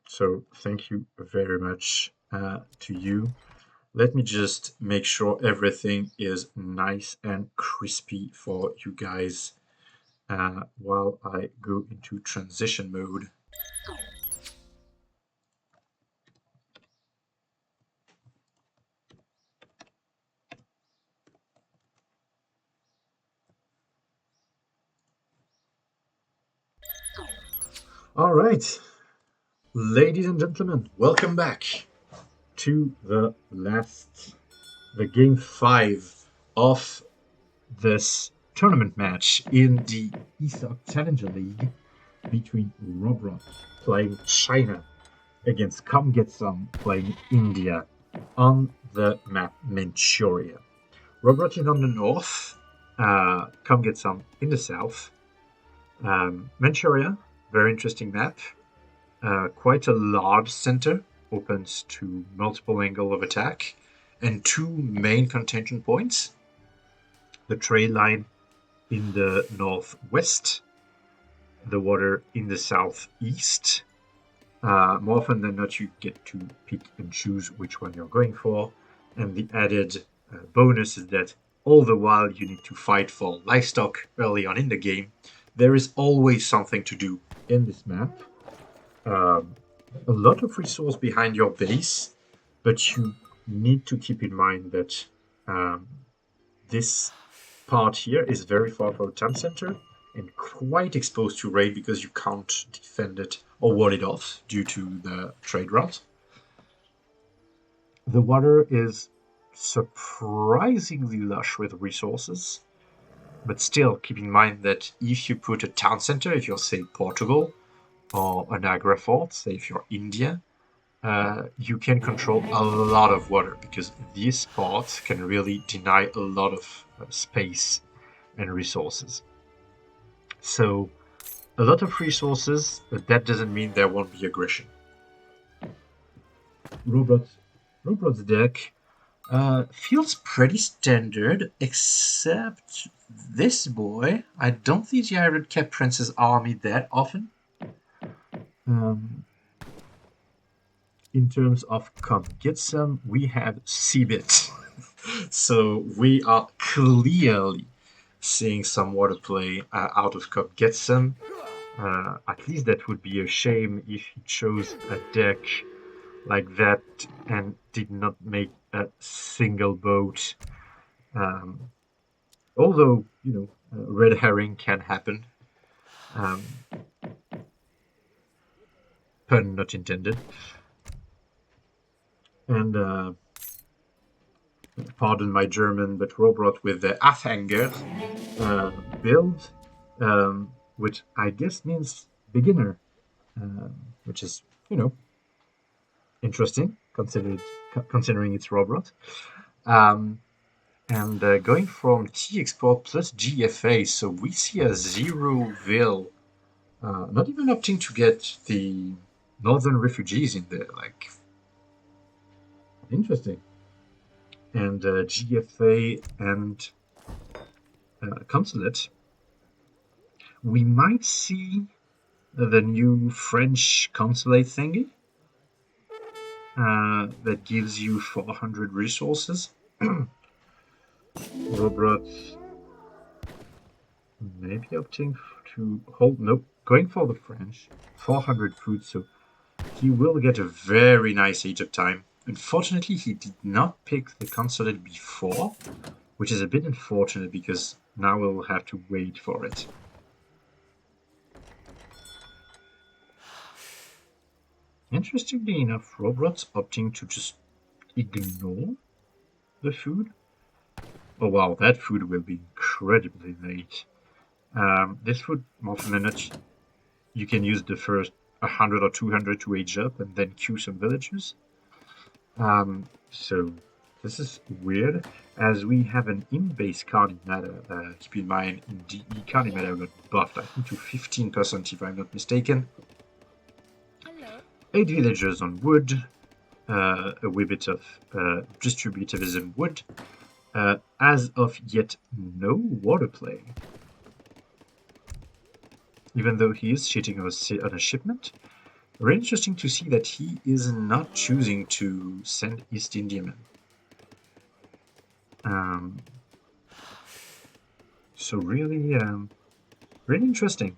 so thank you very much to you. Let me just make sure everything is nice and crispy for you guys while I go into transition mode. All right, ladies and gentlemen, welcome back to the game 5 of this tournament match in the ESOC Challenger League between Rohbrot playing China against Comegetsome playing India on the map Manchuria. Rohbrot is on the north, Comegetsome in the south. Manchuria, very interesting map. Quite a large center, opens to multiple angles of attack, and 2 main contention points. The trade line in the northwest, the water in the southeast. More often than not, you get to pick and choose which one you're going for. And the added bonus is that all the while you need to fight for livestock early on in the game. There is always something to do in this map. A lot of resource behind your base, but you need to keep in mind that this part here is very far from the town center and quite exposed to raid because you can't defend it or ward it off due to the trade route. The water is surprisingly lush with resources, but still keep in mind that if you put a town center, if you're say Portugal, or an Agra fort, say if you're India, you can control a lot of water because this part can really deny a lot of space and resources. So a lot of resources, but that doesn't mean there won't be aggression. Rohbrot's deck feels pretty standard, except this boy. I don't think the Iron Cap Prince's army that often. In terms of Comegetsome, we have Seabit. So we are clearly seeing some water play out of Comegetsome. At least that would be a shame if he chose a deck like that and did not make a single boat. Although, red herring can happen. Pun not intended. And pardon my German, but Rohbrot with the Afhanger build, which I guess means beginner, which is, interesting, considering it's Rohbrot. And going from T-Export plus GFA, so we see a 0 vil, not even opting to get the northern refugees in there, interesting. And GFA and consulate. We might see the new French consulate thingy. that gives you 400 resources. Rohbrot maybe opting to hold. Nope, going for the French. 400 food, so he will get a very nice Age of Time. Unfortunately, he did not pick the Consulate before, which is a bit unfortunate because now we'll have to wait for it. Interestingly enough, Rohbrot's opting to just ignore the food. Oh wow, that food will be incredibly late. This food, more often than not, you can use the first 100 or 200 to age up and then queue some villagers. So this is weird, as we have an in-base Cardi Matter. Keep in mind, in DE, Cardi Matter got buffed, I think, to 15% if I'm not mistaken. 8 villagers on wood, a wee bit of distributivism wood. As of yet, no water play. Even though he is cheating on a shipment. Very interesting to see that he is not choosing to send East Indiamen. So really, really interesting.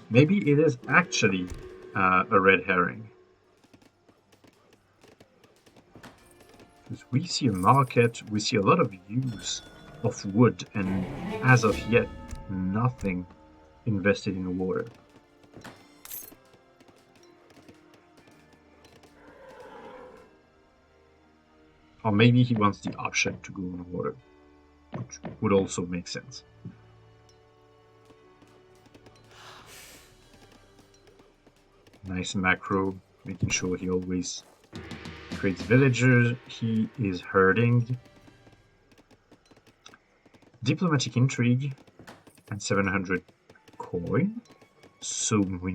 Maybe it is actually a red herring. Because we see a market, we see a lot of use of wood, and as of yet, nothing invested in water. Or maybe he wants the option to go on water, which would also make sense. Nice macro, making sure he always creates villagers. He is herding. Diplomatic intrigue and 700 coin. So we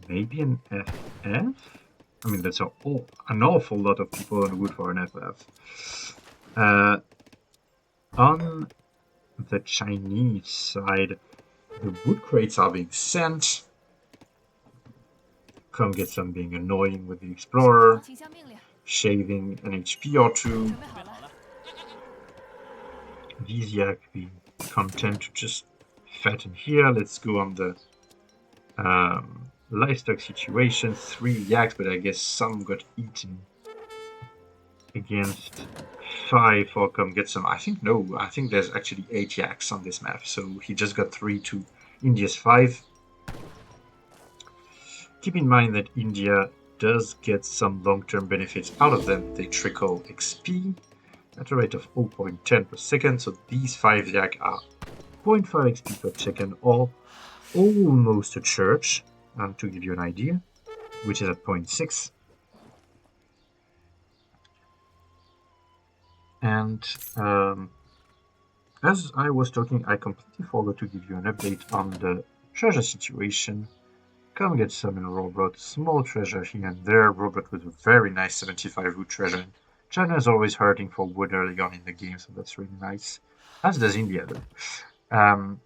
maybe an FF? I mean, that's an awful lot of people on wood for an FF. On the Chinese side, the wood crates are being sent. Comegetsome being annoying with the Explorer, shaving an HP or two. Viziak being content to just fatten here. Let's go on the livestock situation. 3 yaks, but I guess some got eaten. Against 5 for Comegetsome. I think there's actually 8 yaks on this map, so he just got 3 to India's 5. Keep in mind that India does get some long-term benefits out of them. They trickle XP at a rate of 0.10 per second, so these 5 yak are 0.5 XP per second, or almost a church, to give you an idea, which is at 0.6. And as I was talking, I completely forgot to give you an update on the treasure situation. Comegetsome and Rohbrot, small treasure here and there. Rohbrot with a very nice 75 wood treasure. China is always hurting for wood early on in the game, so that's really nice. As does India, though.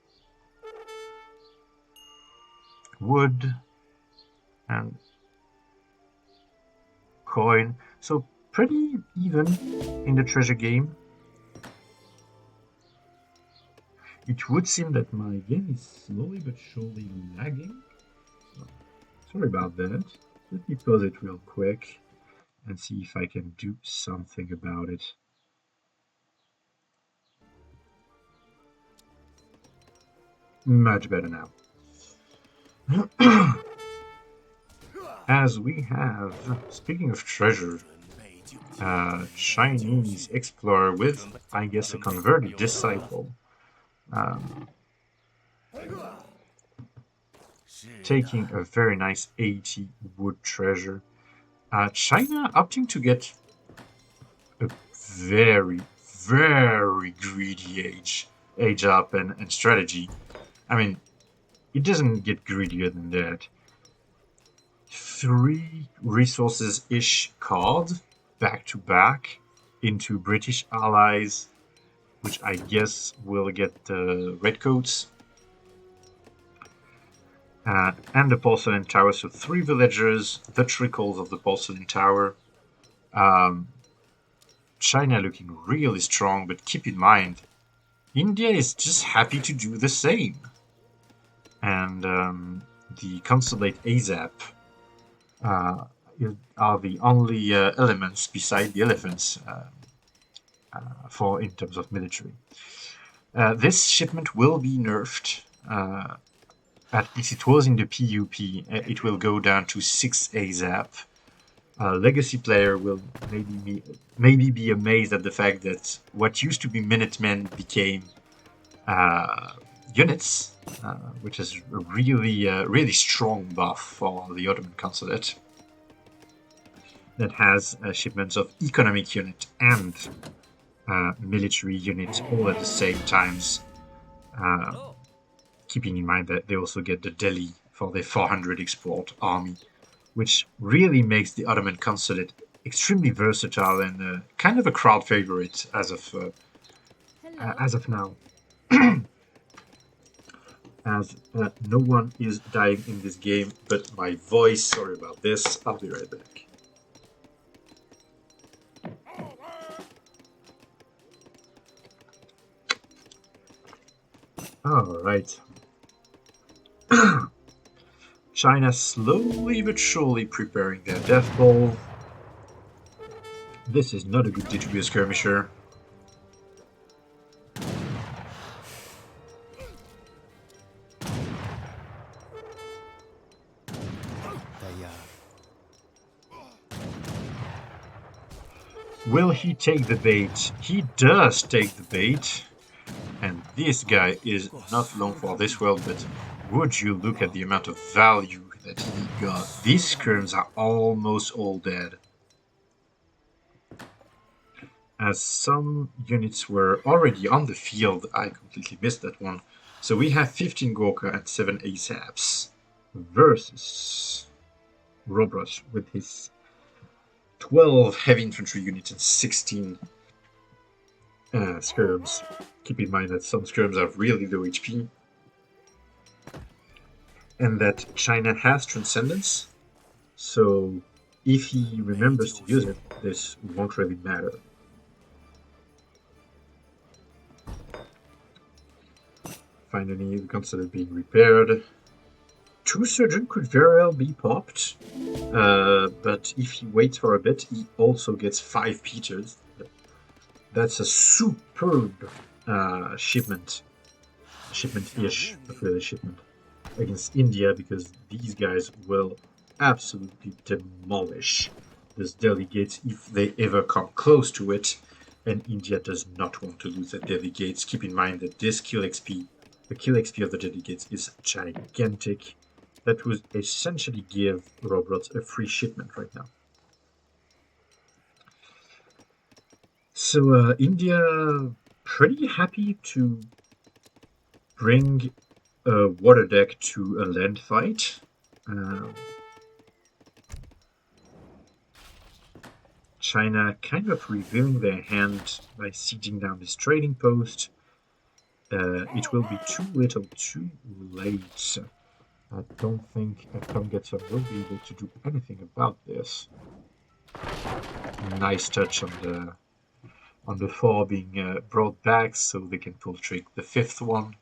Wood and coin. So pretty even in the treasure game. It would seem that my game is slowly but surely lagging. Sorry about that. Let me pause it real quick and see if I can do something about it. Much better now. As we have, speaking of treasure, Chinese explorer with, I guess, a converted disciple. Taking a very nice 80 wood treasure. China opting to get a very, very greedy age up and strategy. I mean, it doesn't get greedier than that. 3 resources-ish cards back to back into British allies, which I guess will get the redcoats. And the porcelain tower, so 3 villagers, the trickles of the porcelain tower. China looking really strong, but keep in mind, India is just happy to do the same. And the consulate ASAP are the only elements beside the elephants in terms of military. This shipment will be nerfed. At least it was in the PUP. It will go down to 6 ASAP. Legacy player will maybe be amazed at the fact that what used to be Minutemen became units, which is a really strong buff for the Ottoman Consulate. That has shipments of economic unit and military units all at the same times. Keeping in mind that they also get the Delhi for their 400 export army, which really makes the Ottoman Consulate extremely versatile and kind of a crowd favorite as of now. As no one is dying in this game but my voice. Sorry about this. I'll be right back. All right. China slowly but surely preparing their death ball. This is not a good D2B skirmisher. Will he take the bait? He does take the bait. And this guy is not long for this world, but would you look at the amount of value that he got? These skirms are almost all dead. As some units were already on the field, I completely missed that one. So we have 15 Gorkha and 7 ASAPs versus Rohbrot with his 12 heavy infantry units and 16 skirms. Keep in mind that some skirms have really low HP. And that China has Transcendence. So if he remembers to use it, this won't really matter. Finally, the consulate being repaired. 2 Surgeon could very well be popped. But if he waits for a bit, he also gets 5 Peters. That's a superb shipment. Shipment-ish, but really shipment. Against India, because these guys will absolutely demolish this delegates if they ever come close to it. And India does not want to lose the delegates. Keep in mind that this kill XP, the kill XP of the delegates is gigantic. That would essentially give Rohbrot a free shipment right now. So India pretty happy to bring a water deck to a land fight. China kind of revealing their hand by sieging down this trading post. It will be too little too late. I don't think Comegetsome will be able to do anything about this. Nice touch on the 4 being brought back so they can pull trick the 5th one.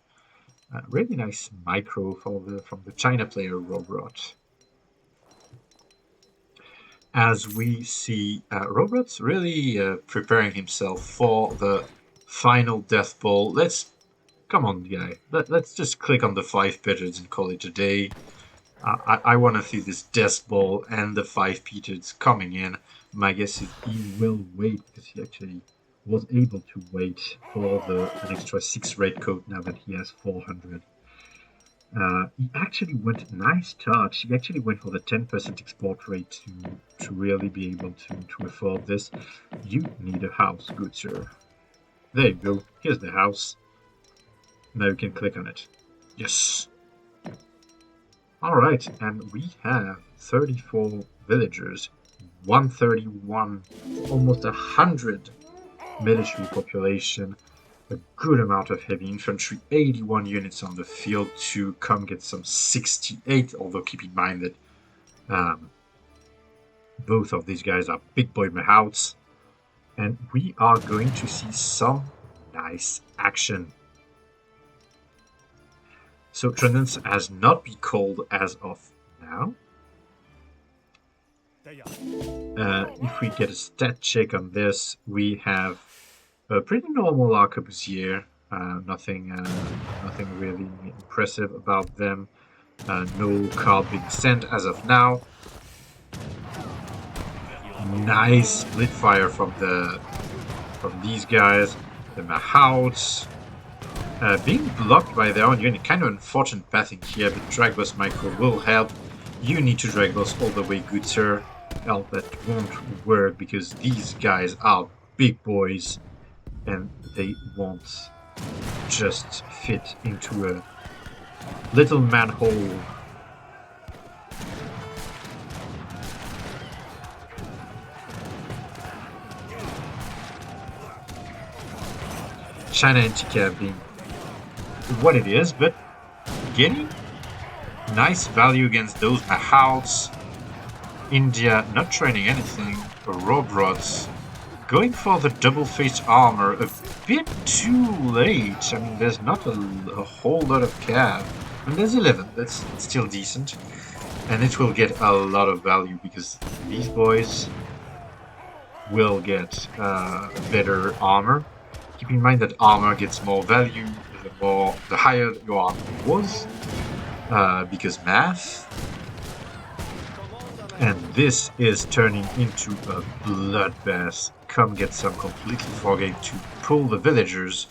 Really nice micro from the China player Rohbrot. As we see Rohbrot's really preparing himself for the final death ball. Come on, guy. Let's just click on the 5 Peters and call it a day. I want to see this death ball and the 5 Peters coming in. My guess is he will wait because he actually was able to wait for an extra 6 red coat now that he has 400. He actually went nice touch. He actually went for the 10% export rate to really be able to afford this. You need a house, good sir. There you go. Here's the house. Now you can click on it. Yes. Alright, and we have 34 villagers, 131, almost 100 military population, a good amount of heavy infantry, 81 units on the field to Comegetsome 68, although keep in mind that Both of these guys are big boy mahouts, and we are going to see some nice action. So Transcendence has not been called as of now. If we get a stat check on this, we have a pretty normal arquebusier. Nothing really impressive about them. No card being sent as of now. Nice split fire from these guys. The mahouts being blocked by their own unit. Kind of unfortunate pathing here, but Drag Boss Micro will help. You need to Drag Boss all the way, good sir. Help, that won't work because these guys are big boys and they won't just fit into a little manhole. China anti-cav being what it is, but getting nice value against those mahouts. India not training anything. Rohbrots going for the double-faced armor a bit too late. I mean, there's not a whole lot of cav. And there's 11, that's still decent. And it will get a lot of value because these boys will get better armor. Keep in mind that armor gets more value the higher your armor was, because math. And this is turning into a bloodbath. Comegetsome completely forgetting to pull the villagers.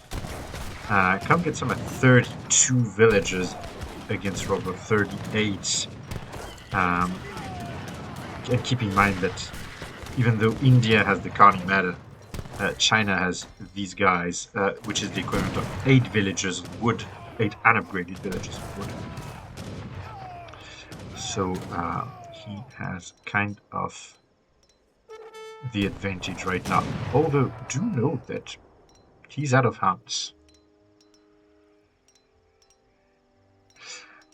Comegetsome at 32 villagers against Rohbrot 38. And keep in mind that even though India has the Carney Matter, China has these guys, which is the equivalent of 8 villagers of wood, 8 unupgraded villagers of wood. So he has kind of the advantage right now. Although, do note that he's out of hands.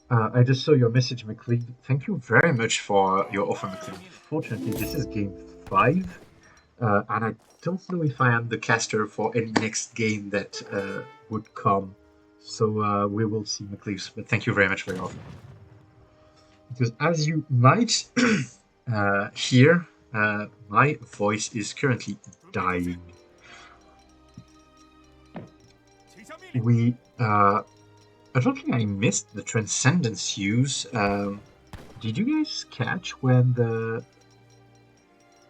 I just saw your message, McLean. Thank you very much for your offer, McLean. Fortunately, this is game 5. And I don't know if I am the caster for any next game that would come. So we will see, McLeaves. But thank you very much for your offer. Because as you might hear, my voice is currently dying. I don't think I missed the Transcendence use. Did you guys catch when the...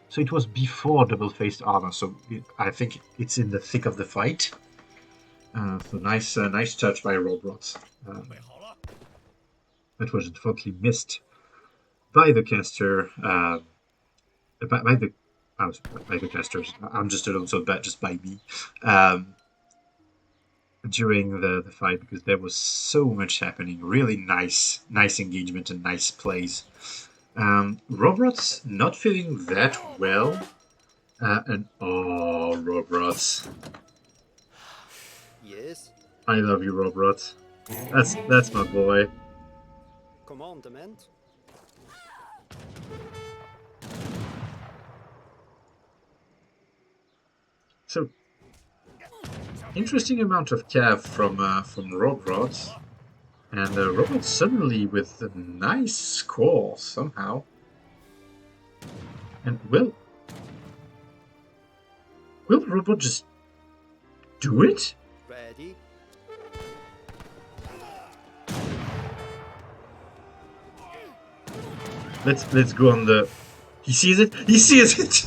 So it was before double-faced armor, so I think it's in the thick of the fight. So nice touch by Rohbrot. That was unfortunately missed by the caster. By the casters. I'm just alone, so bad just by me. During the fight, because there was so much happening. Really nice engagement and nice plays. Rohbrot's not feeling that well. And oh, Rohbrot. Yes. I love you, Rohbrot. That's my boy. Commandment. So interesting amount of cav from Rohbrot. And Rohbrot suddenly with a nice score somehow. And will Rohbrot just do it? Ready. Let's go on the... He sees it? He sees it!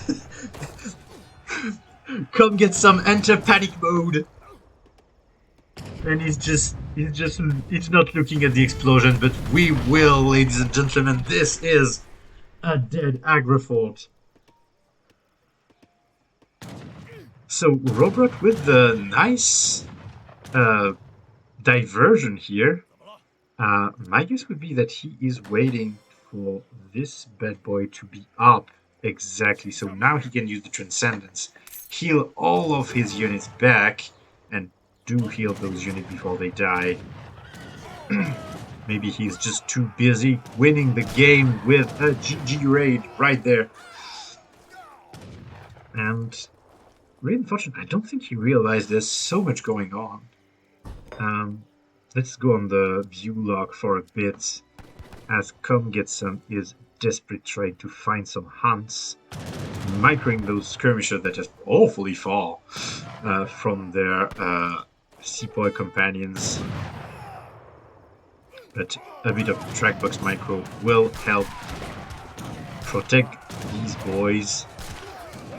Comegetsome enter panic mode! And he's not looking at the explosion, but we will, ladies and gentlemen. This is a dead Agrafort. So Rohbrot with the nice diversion here. My guess would be that he is waiting for this bad boy to be up exactly. So now he can use the Transcendence, heal all of his units back, and do heal those units before they die. Maybe he's just too busy winning the game with a GG raid right there. And really unfortunate. I don't think he realized there's so much going on. Let's go on the view log for a bit, as Comegetsome is desperate trying to find some hunts, microing those skirmishers that are awfully far from their sepoy companions. But a bit of trackbox micro will help protect these boys.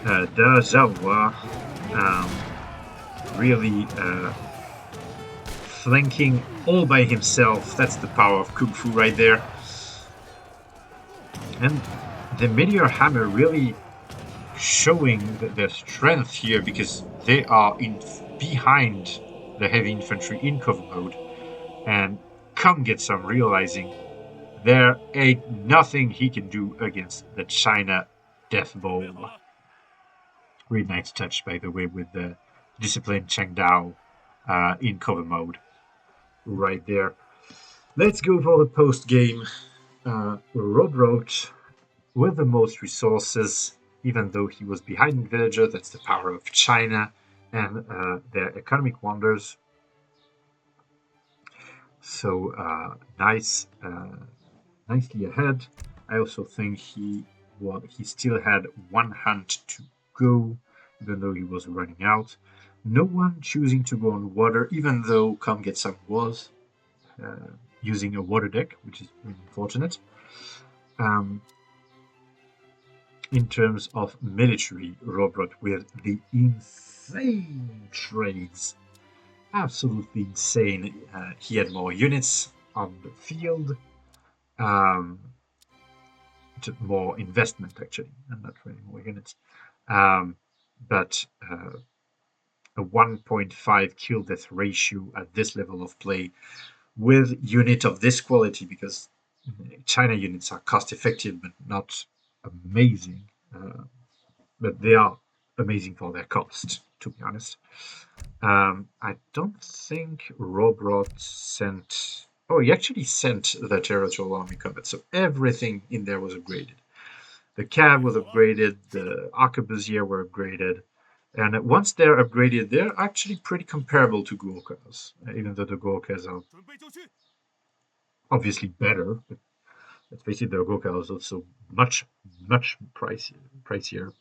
Da Zhaohua really flanking all by himself. That's the power of Kung Fu right there. And the Meteor Hammer really showing their strength here, because they are behind the heavy infantry in cover mode. And Comegetsome realizing there ain't nothing he can do against the China Death Bowl. Really nice touch, by the way, with the disciplined Cheng Dao in cover mode. Right there. Let's go for the post game. Rohbrot with the most resources, even though he was behind in villager. That's the power of China and their economic wonders. So nicely ahead. I also think he still had one hunt to go, even though he was running out. No one choosing to go on water, even though Comegetsome was using a water deck, which is really unfortunate. In terms of military, Rohbrot with the insane trades. Absolutely insane. He had more units on the field. More investment, actually, and not really more units. But a 1.5 kill death ratio at this level of play with unit of this quality, because China units are cost effective but not amazing. But they are amazing for their cost, to be honest. I don't think Rohbrot sent. Oh, he actually sent the Territorial Army Combat, so everything in there was upgraded. The Cav was upgraded, the Arquebusiers were upgraded, and once they're upgraded, they're actually pretty comparable to Gurkhas, even though the Gurkhas are obviously better. But let's face it, the Gurkha is also much pricier.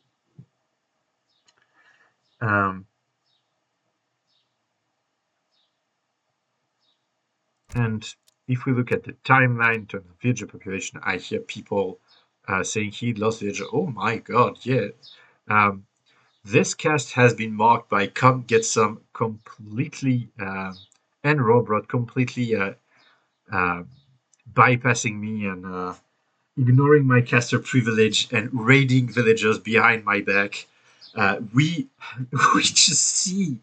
And if we look at the timeline in terms of villager population, I hear people saying he lost villager. Oh my god, yeah. This cast has been marked by Comegetsome completely and Rohbrot completely bypassing me and ignoring my caster privilege and raiding villagers behind my back. We just see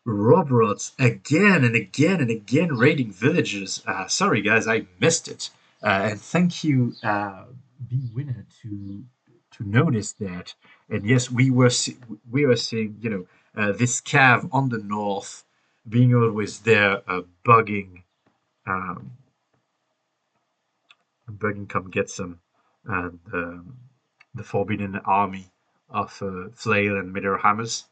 Rohbrot again and again and again raiding villages. Sorry guys, I missed it. And thank you, B-Winner, to notice that. And yes, we were seeing, this cav on the north being always there, bugging Comegetsome and the forbidden army of Flail and Meteor Hammers.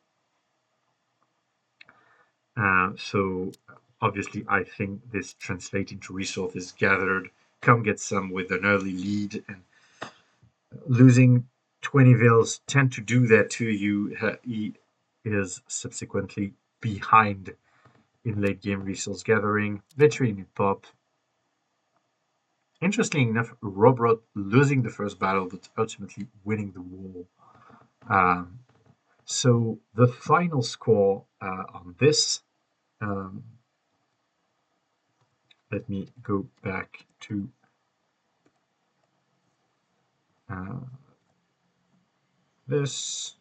So obviously, I think this translates into resources gathered. Comegetsome with an early lead, and losing 20 vills tend to do that to you. He is subsequently behind in late game resource gathering, literally in pop. Interestingly enough, Rohbrot losing the first battle, but ultimately winning the war. So the final score on this. Let me go back to this.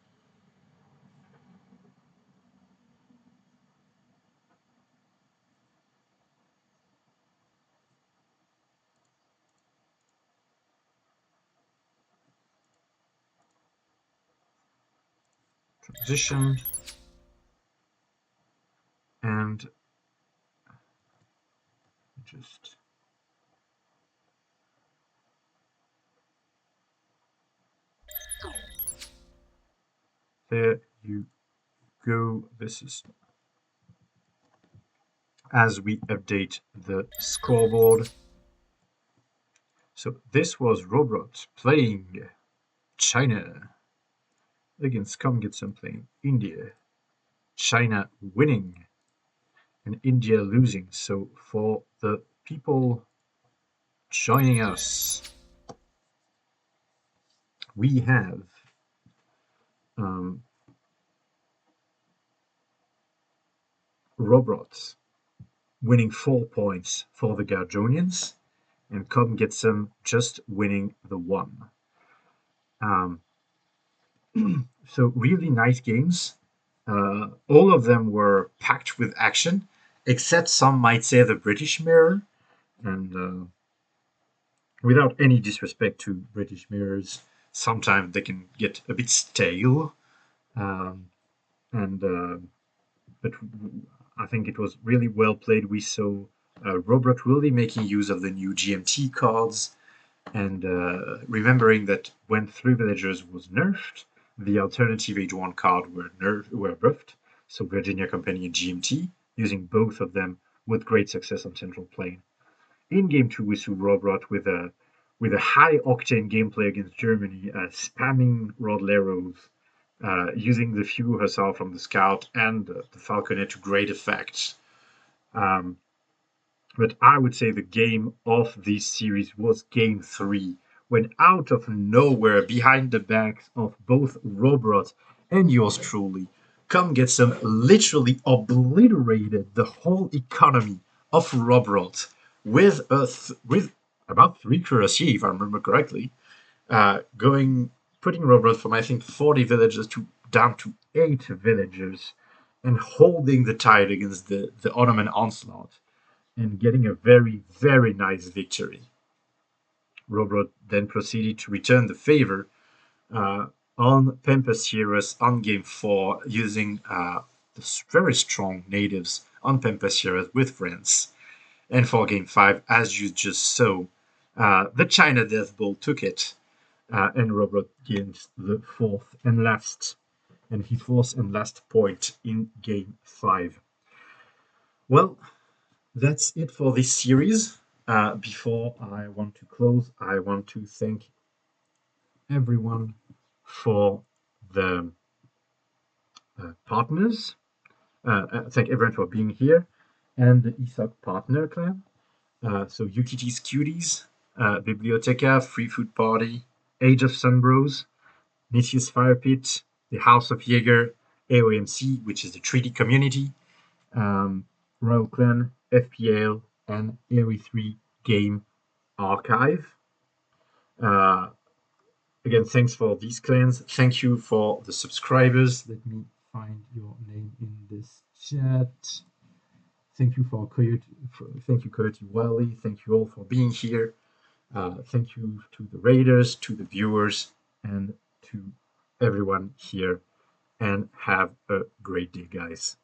Transition. And just there you go. This is as we update the scoreboard. So this was Rohbrot playing China against Comegetsome playing India. China winning and India losing. So for the people joining us, we have Rohbrot winning 4 points for the Garjonians and Comegetsome just winning the 1. So really nice games. All of them were packed with action, except some might say the British Mirror. And without any disrespect to British Mirrors, sometimes they can get a bit stale. But I think it was really well played. We saw Rohbrot really making use of the new GMT cards, and remembering that when 3 Villagers was nerfed, the alternative Age 1 card were buffed, so Virginia Company and GMT, using both of them with great success on Central Plain. In Game 2, we saw Rohbrot with a high-octane gameplay against Germany, spamming Rodleros, using the Few herself from the Scout and the Falconet to great effect. But I would say the game of this series was Game 3, when out of nowhere, behind the backs of both Rohbrot and yours truly, Comegetsome literally obliterated the whole economy of Rohbrot with about 3 cuirassiers, if I remember correctly, putting Rohbrot from I think 40 villagers down to 8 villagers, and holding the tide against the Ottoman onslaught, and getting a very, very nice victory. Rohbrot then proceeded to return the favor on Pampas Heroes on Game 4, using the very strong natives on Pampas Heroes with friends. And for Game 5, as you just saw, the China Death Bowl took it, and Rohbrot gains the his fourth and last point in Game 5. Well, that's it for this series. Before I want to close, I want to thank everyone for the partners. Thank everyone for being here, and the ESOC partner clan. So UTT's Cuties, Biblioteca, Free Food Party, Age of Sunbros, Nicius Fire Pit, the House of Jaeger, AOMC, which is the treaty community, Royal Clan, FPL, and AOE3 Game Archive. Again, thanks for these clans. Thank you for the subscribers. Let me find your name in this chat. Thank you thank you Coyote Wally. Thank you all for being here. Thank you to the raiders, to the viewers, and to everyone here. And have a great day, guys.